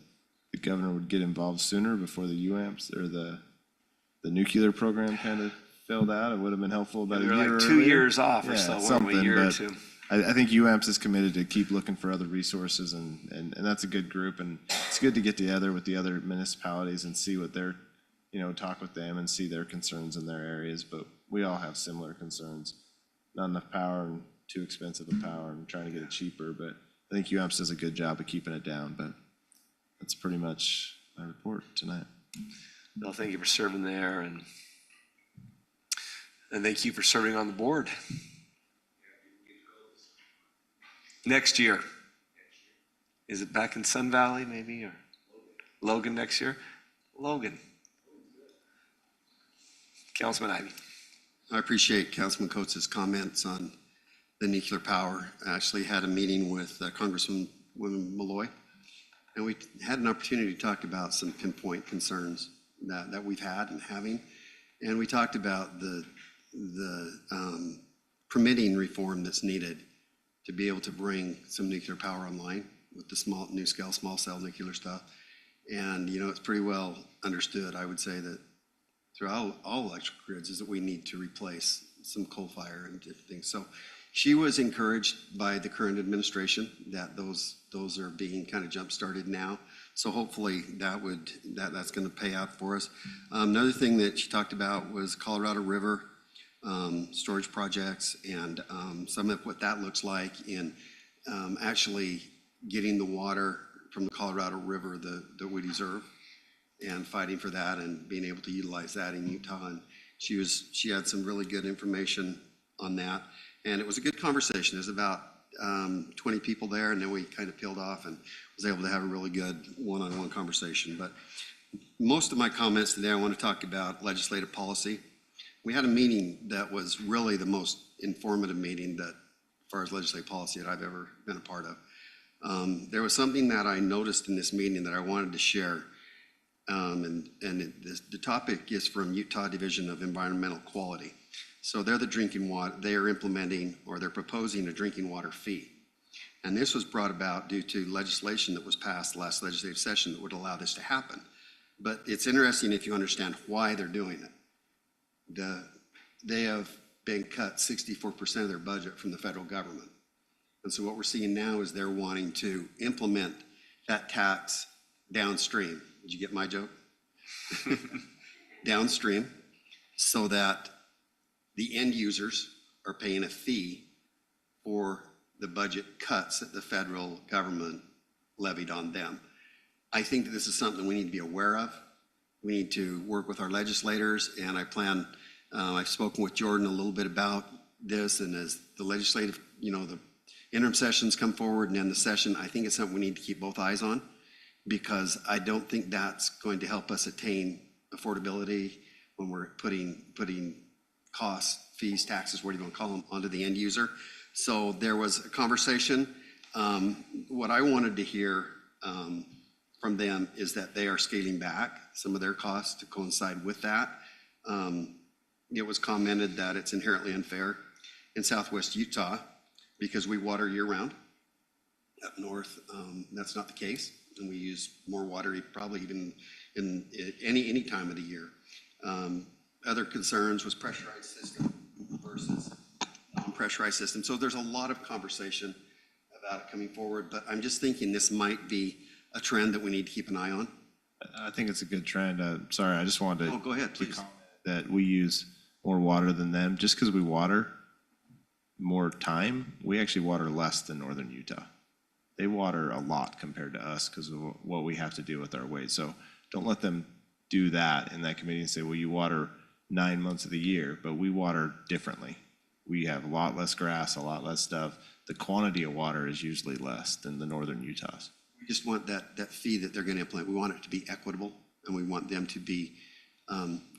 governor would get involved sooner before the UAMPS or the nuclear program kind of filled out. It would have been helpful about a year Like earlier. 2 years off or Yeah, so, weren't we? something, A year or but two. I think UAMPS is committed to keep looking for other resources, and that's a good group. And it's good to get together with the other municipalities and see what they're, talk with them and see their concerns in their areas. But we all have similar concerns. Not enough power and too expensive of power and trying to get it cheaper. But I think UAMPS does a good job of keeping it down. But that's pretty much my report tonight. No, thank you for serving there, and thank you for serving on the board. Next year. Is it back in Sun Valley maybe, or Logan next year? Logan. Councilman Ivey. I appreciate Councilman Coates' comments on the nuclear power. I actually had a meeting with Congresswoman Malloy, and we had an opportunity to talk about some pinpoint concerns that we've had and having. And we talked about the permitting reform that's needed to be able to bring some nuclear power online with the small cell nuclear stuff. And, it's pretty well understood, I would say, that throughout all electrical grids is that we need to replace some coal fire and different things. So she was encouraged by the current administration that those are being kind of jump-started now. So hopefully that's going to pay out for us. Another thing that she talked about was Colorado River storage projects, and some of what that looks like in actually getting the water from the Colorado River that we deserve, and fighting for that and being able to utilize that in Utah. And She had some really good information on that. And it was a good conversation. There's about 20 people there, and then we kind of peeled off and was able to have a really good one-on-one conversation. But most of my comments today, I want to talk about legislative policy. We had a meeting that was really the most informative meeting that, as far as legislative policy, that I've ever been a part of. There was something that I noticed in this meeting that I wanted to share. The topic is from Utah Division of Environmental Quality. So they're the drinking water, they are implementing, or they're proposing a drinking water fee. And this was brought about due to legislation that was passed last legislative session that would allow this to happen. But it's interesting if you understand why they're doing it. They have been cut 64% of their budget from the federal government. And so what we're seeing now is they're wanting to implement that tax downstream. Did you get my joke? Downstream, so that the end users are paying a fee for the budget cuts that the federal government levied on them. I think that this is something we need to be aware of. We need to work with our legislators, and I plan, I've spoken with Jordan a little bit about this, and as the legislative, the interim sessions come forward and then the session, I think it's something we need to keep both eyes on, because I don't think that's going to help us attain affordability when we're putting costs, fees, taxes, what do you want to call them, onto the end user. So there was a conversation. What I wanted to hear from them is that they are scaling back some of their costs to coincide with that. It was commented that it's inherently unfair in Southwest Utah because we water year round. Up north, that's not the case, and we use more water probably even in any time of the year. Other concerns was pressurized system versus non-pressurized system. So there's a lot of conversation about it coming forward, but I'm just thinking this might be a trend that we need to keep an eye on. I think it's a good trend. Sorry, I just wanted to. Oh, go ahead, please. That we use more water than them. Just because we water more time, we actually water less than Northern Utah. They water a lot compared to us because of what we have to do with our weight. So don't let them do that in that committee and say, well, you water 9 months of the year, but we water differently. We have a lot less grass, a lot less stuff. The quantity of water is usually less than the Northern Utahs. We just want that fee that they're going to implement. We want it to be equitable, and we want them to be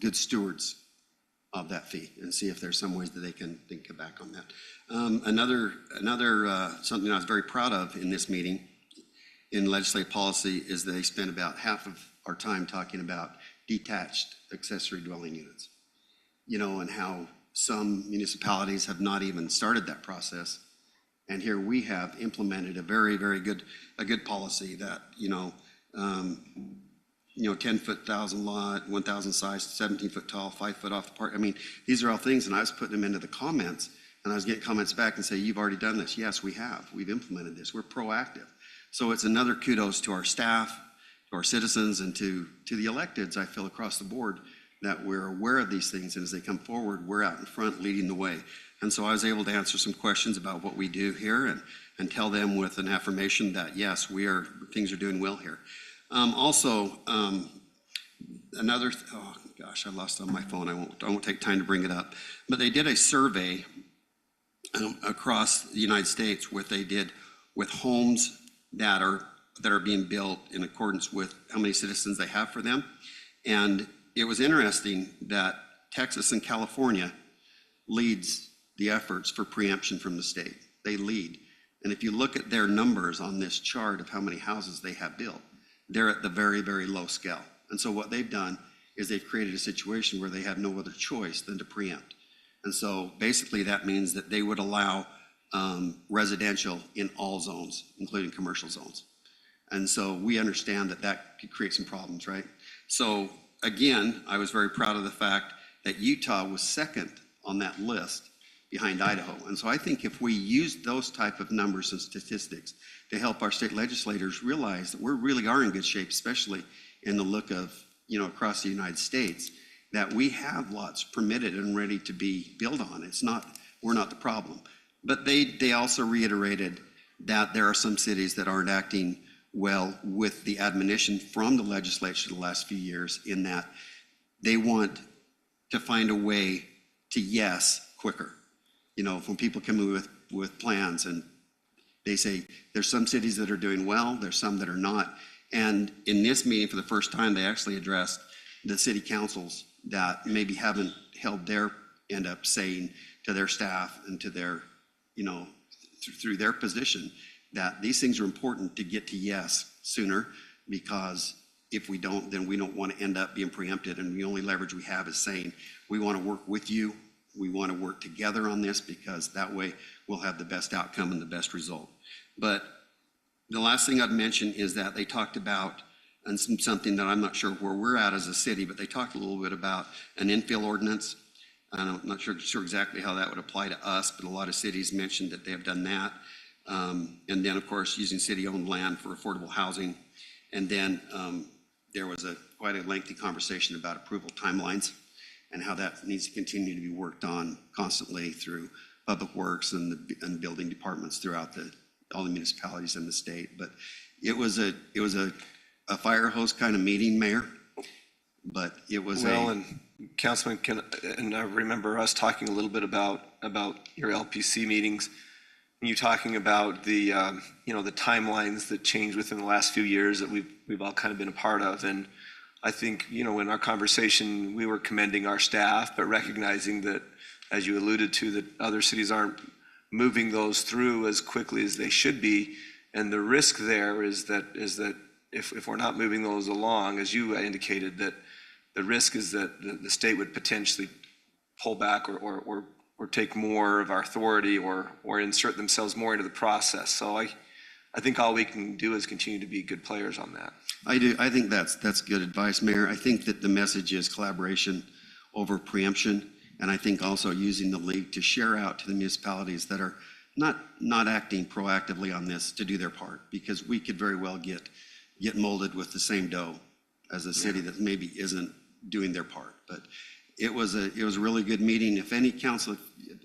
good stewards of that fee and see if there's some ways that they can come back on that. Another something I was very proud of in this meeting in legislative policy is they spent about half of our time talking about detached accessory dwelling units, and how some municipalities have not even started that process. And here we have implemented a very, very good policy that, 10-foot, 1,000 lot, 1,000 size, 17-foot tall, 5 foot off the park. I mean, these are all things, and I was putting them into the comments, and I was getting comments back and say, you've already done this. Yes, we have. We've implemented this. We're proactive. So it's another kudos to our staff, to our citizens, and to the electeds, I feel, across the board, that we're aware of these things, and as they come forward, we're out in front leading the way. And so I was able to answer some questions about what we do here and tell them with an affirmation that, yes, things are doing well here. Oh gosh, I lost it on my phone. I won't take time to bring it up. But they did a survey across the United States what they did with homes that are being built in accordance with how many citizens they have for them. And it was interesting that Texas and California leads the efforts for preemption from the state. They lead. And if you look at their numbers on this chart of how many houses they have built, they're at the very, very low scale. And so what they've done is they've created a situation where they have no other choice than to preempt. And so basically that means that they would allow residential in all zones, including commercial zones. And so we understand that could create some problems, right? So again, I was very proud of the fact that Utah was second on that list behind Idaho. And so I think if we use those type of numbers and statistics to help our state legislators realize that we really are in good shape, especially in the look of, across the United States, that we have lots permitted and ready to be built on. We're not the problem. But they also reiterated that there are some cities that aren't acting well with the admonition from the legislature the last few years, in that they want to find a way to yes quicker. You know, when people come in with plans and they say, there's some cities that are doing well, there's some that are not. And in this meeting, for the first time, they actually addressed the city councils that maybe haven't held their end up saying to their staff and to their, you know, through their position, that these things are important to get to yes sooner, because if we don't, then we don't want to end up being preempted. And the only leverage we have is saying, we want to work with you. We want to work together on this, because that way we'll have the best outcome and the best result. But the last thing I'd mention is that they talked about, and something that I'm not sure where we're at as a city, but they talked a little bit about an infill ordinance. I'm not sure exactly how that would apply to us, but a lot of cities mentioned that they have done that. And then, of course, using city-owned land for affordable housing. And then there was quite a lengthy conversation about approval timelines and how that needs to continue to be worked on constantly through Public Works and building departments throughout all the municipalities in the state. But it was a fire hose kind of meeting, Mayor. But it was and Councilman, and I remember us talking a little bit about your LPC meetings, and you talking about the the timelines that changed within the last few years that we've all kind of been a part of. And I think, in our conversation, we were commending our staff, but recognizing that, as you alluded to, that other cities aren't moving those through as quickly as they should be. And the risk there is that if we're not moving those along, as you indicated, that the risk is that the state would potentially pull back or take more of our authority or insert themselves more into the process. So I think all we can do is continue to be good players on that. I do. I think that's good advice, Mayor. I think that the message is collaboration over preemption. And I think also using the league to share out to the municipalities that are not acting proactively on this to do their part, because we could very well get molded with the same dough as a city that maybe isn't doing their part. But it was a really good meeting. If any council,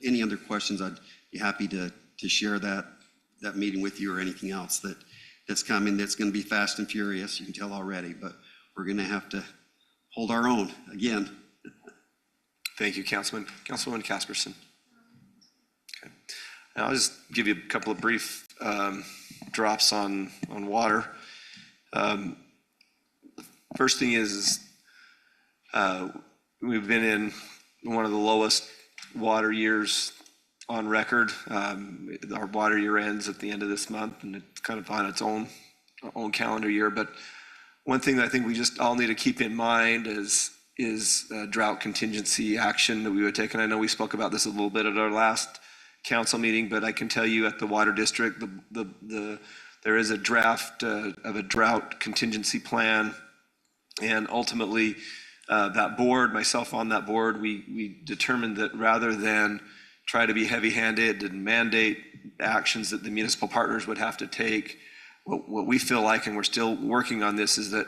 any other questions, I'd be happy to share that meeting with you, or anything else that's coming. That's going to be fast and furious. You can tell already, but we're going to have to hold our own again. Thank you, Councilman. Councilwoman Casperson. Okay. And I'll just give you a couple of brief drops on water. First thing is we've been in one of the lowest water years on record. Our water year ends at the end of this month, and it's kind of on its own calendar year. But one thing that I think we just all need to keep in mind is drought contingency action that we would take. And I know we spoke about this a little bit at our last council meeting, but I can tell you at the Water District, there is a draft of a drought contingency plan. And ultimately, that board, myself on that board, we determined that rather than try to be heavy-handed and mandate actions that the municipal partners would have to take, what we feel like, and we're still working on this, is that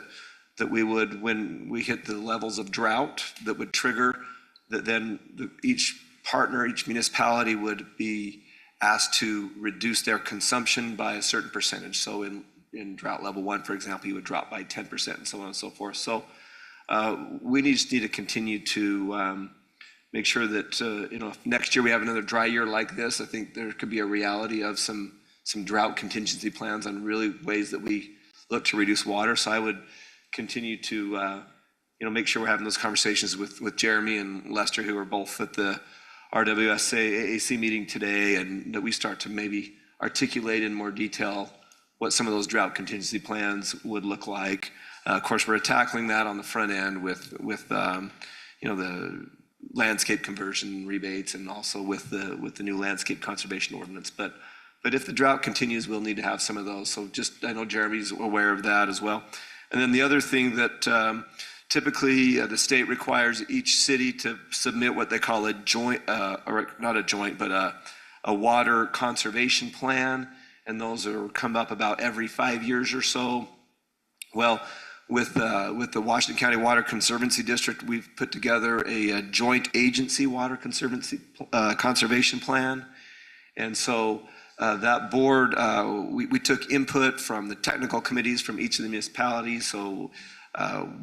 we would, when we hit the levels of drought that would trigger, that then each partner, each municipality would be asked to reduce their consumption by a certain percentage. So in drought level 1, for example, you would drop by 10% and so on and so forth. So we just need to continue to make sure that, if next year we have another dry year like this, I think there could be a reality of some drought contingency plans on really ways that we look to reduce water. So I would continue to, make sure we're having those conversations with Jeremy and Lester, who are both at the RWSA AAC meeting today, and that we start to maybe articulate in more detail what some of those drought contingency plans would look like. Of course, we're tackling that on the front end with the landscape conversion rebates, and also with the new landscape conservation ordinance. But if the drought continues, we'll need to have some of those. So I know Jeremy's aware of that as well. And then the other thing that typically the state requires each city to submit what they call a joint, or not a joint, but a water conservation plan. And those come up about every 5 years or so. Well, with the Washington County Water Conservancy District, we've put together a joint agency water conservation plan. And so That board, we took input from the technical committees from each of the municipalities, so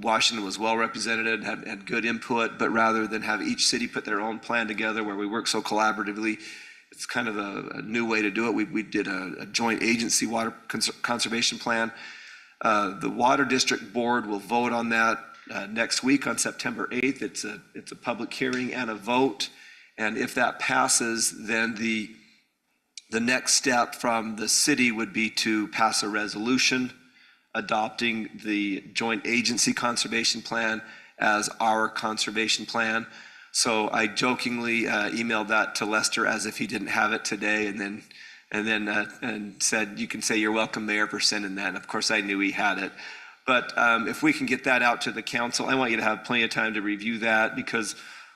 Washington was well represented, had good input, but rather than have each city put their own plan together where we work so collaboratively, it's kind of a new way to do it. We did a joint agency water conservation plan. The Water District Board will vote on that next week on September 8th. It's a public hearing and a vote. And if that passes, then the next step from the city would be to pass a resolution adopting the joint agency conservation plan as our conservation plan. So I jokingly emailed that to Lester as if he didn't have it today, and said, you can say you're welcome, Mayor, for sending that. And of course, I knew he had it. But if we can get that out to the council, I want you to have plenty of time to review that, because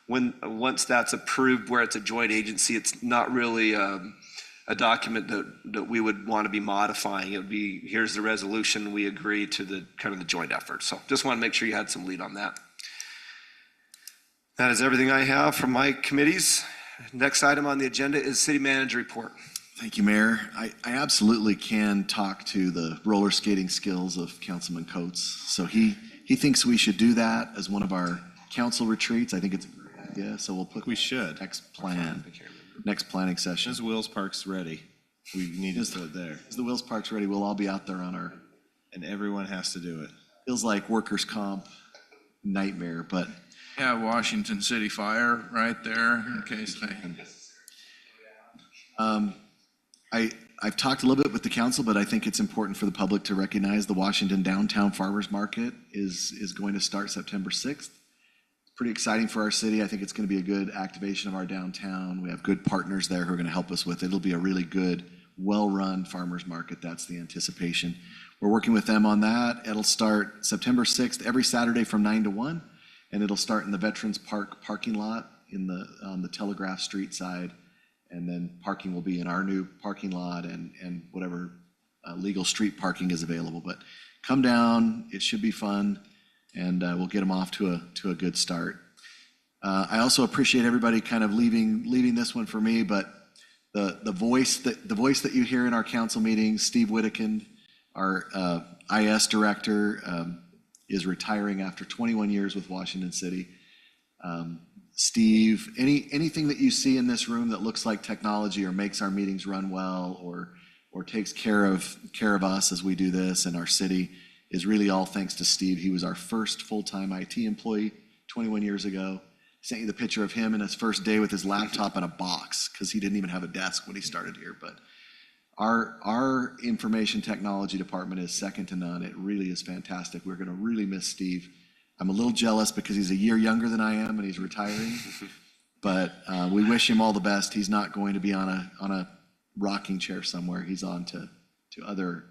once that's approved where it's a joint agency, it's not really a document that we would want to be modifying. It would be, here's the resolution, we agree to the kind of the joint effort. So just want to make sure you had some lead on that. That is everything I have from my committees. Next item on the agenda is city manager report. Thank you, Mayor. I absolutely can talk to the roller skating skills of Councilman Coates. So he thinks we should do that as one of our council retreats. I think it's a great idea. So we'll put next planning session. Is Wills Parks ready? We need to put it there. Is the Wills Parks ready? We'll all be out there on our. And everyone has to do it. Feels like workers' comp nightmare, but. Yeah, Washington City Fire right there in case they. I've talked a little bit with the council, but I think it's important for the public to recognize the Washington Downtown Farmers Market is going to start September 6th. Pretty exciting for our city. I think it's going to be a good activation of our downtown. We have good partners there who are going to help us with it. It'll be a really good, well-run farmers market. That's the anticipation. We're working with them on that. It'll start September 6th, every Saturday from 9 to 1, and it'll start in the Veterans Park parking lot on the Telegraph Street side. And then parking will be in our new parking lot and whatever legal street parking is available. But come down, it should be fun, and we'll get them off to a good start. I also appreciate everybody kind of leaving this one for me, but the voice that you hear in our council meetings, Steve Whittekind, our IS director, is retiring after 21 years with Washington City. Steve, anything that you see in this room that looks like technology or makes our meetings run well or takes care of us as we do this in our city is really all thanks to Steve. He was our first full-time IT employee 21 years ago. Sent you the picture of him in his first day with his laptop in a box because he didn't even have a desk when he started here. But our information technology department is second to none. It really is fantastic. We're going to really miss Steve. I'm a little jealous because he's a year younger than I am and he's retiring, but we wish him all the best. He's not going to be on a rocking chair somewhere. He's on to other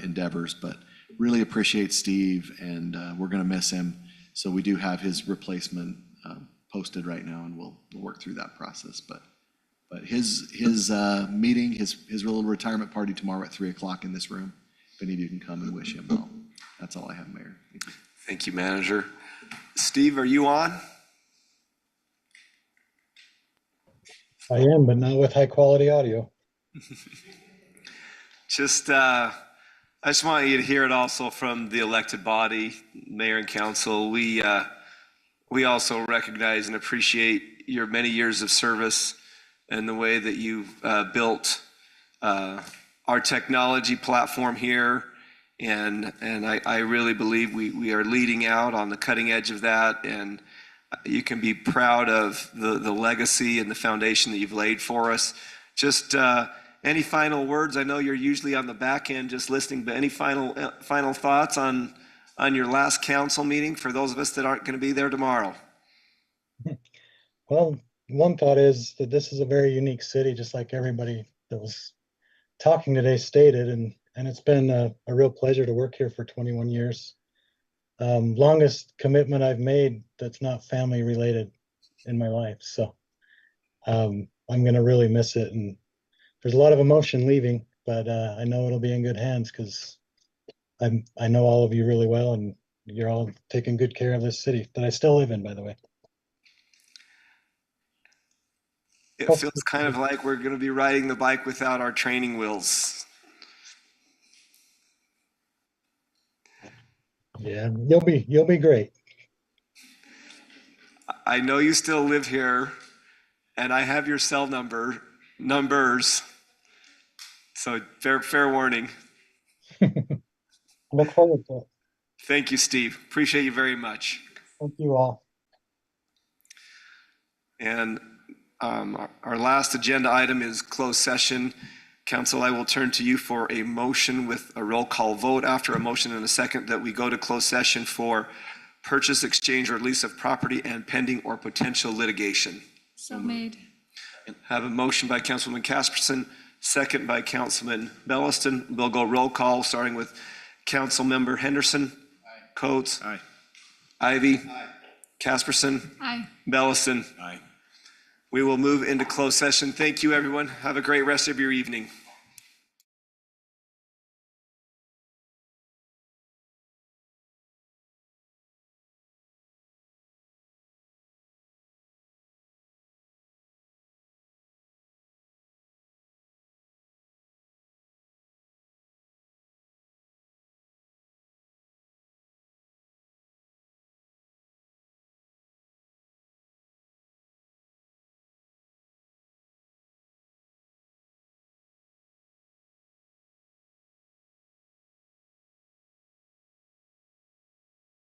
endeavors, but really appreciate Steve, and we're going to miss him. So we do have his replacement posted right now, and we'll work through that process. But his meeting, his little retirement party tomorrow at 3:00 in this room. If any of you can come and wish him well. That's all I have, Mayor. Thank you. Thank you, Manager. Steve, are you on? I am, but not with high quality audio. I just want you to hear it also from the elected body, Mayor and Council. We also recognize and appreciate your many years of service and the way that you've built our technology platform here. And I really believe we are leading out on the cutting edge of that, and you can be proud of the legacy and the foundation that you've laid for us. Just any final words? I know you're usually on the back end just listening, but any final thoughts on your last council meeting for those of us that aren't going to be there tomorrow? Well, one thought is that this is a very unique city, just like everybody that was talking today stated, and it's been a real pleasure to work here for 21 years. Longest commitment I've made that's not family related in my life. So I'm going to really miss it. And there's a lot of emotion leaving, but I know it'll be in good hands because I know all of you really well, and you're all taking good care of this city that I still live in, by the way. It feels kind of like we're going to be riding the bike without our training wheels. Yeah, you'll be great. I know you still live here, and I have your cell numbers. So fair warning. Look forward to it. Thank you, Steve. Appreciate you very much. Thank you all. And our last agenda item is closed session. Council, I will turn to you for a motion with a roll call vote. After a motion and a second, that we go to closed session for purchase, exchange, or lease of property and pending or potential litigation. So made. Have a motion by Councilman Casperson, second by Councilman Belliston. We'll go roll call, starting with Councilmember Henderson. Coates. Aye. Ivy. Casperson. Aye. Belliston. Aye. We will move into closed session. Thank you, everyone. Have a great rest of your evening.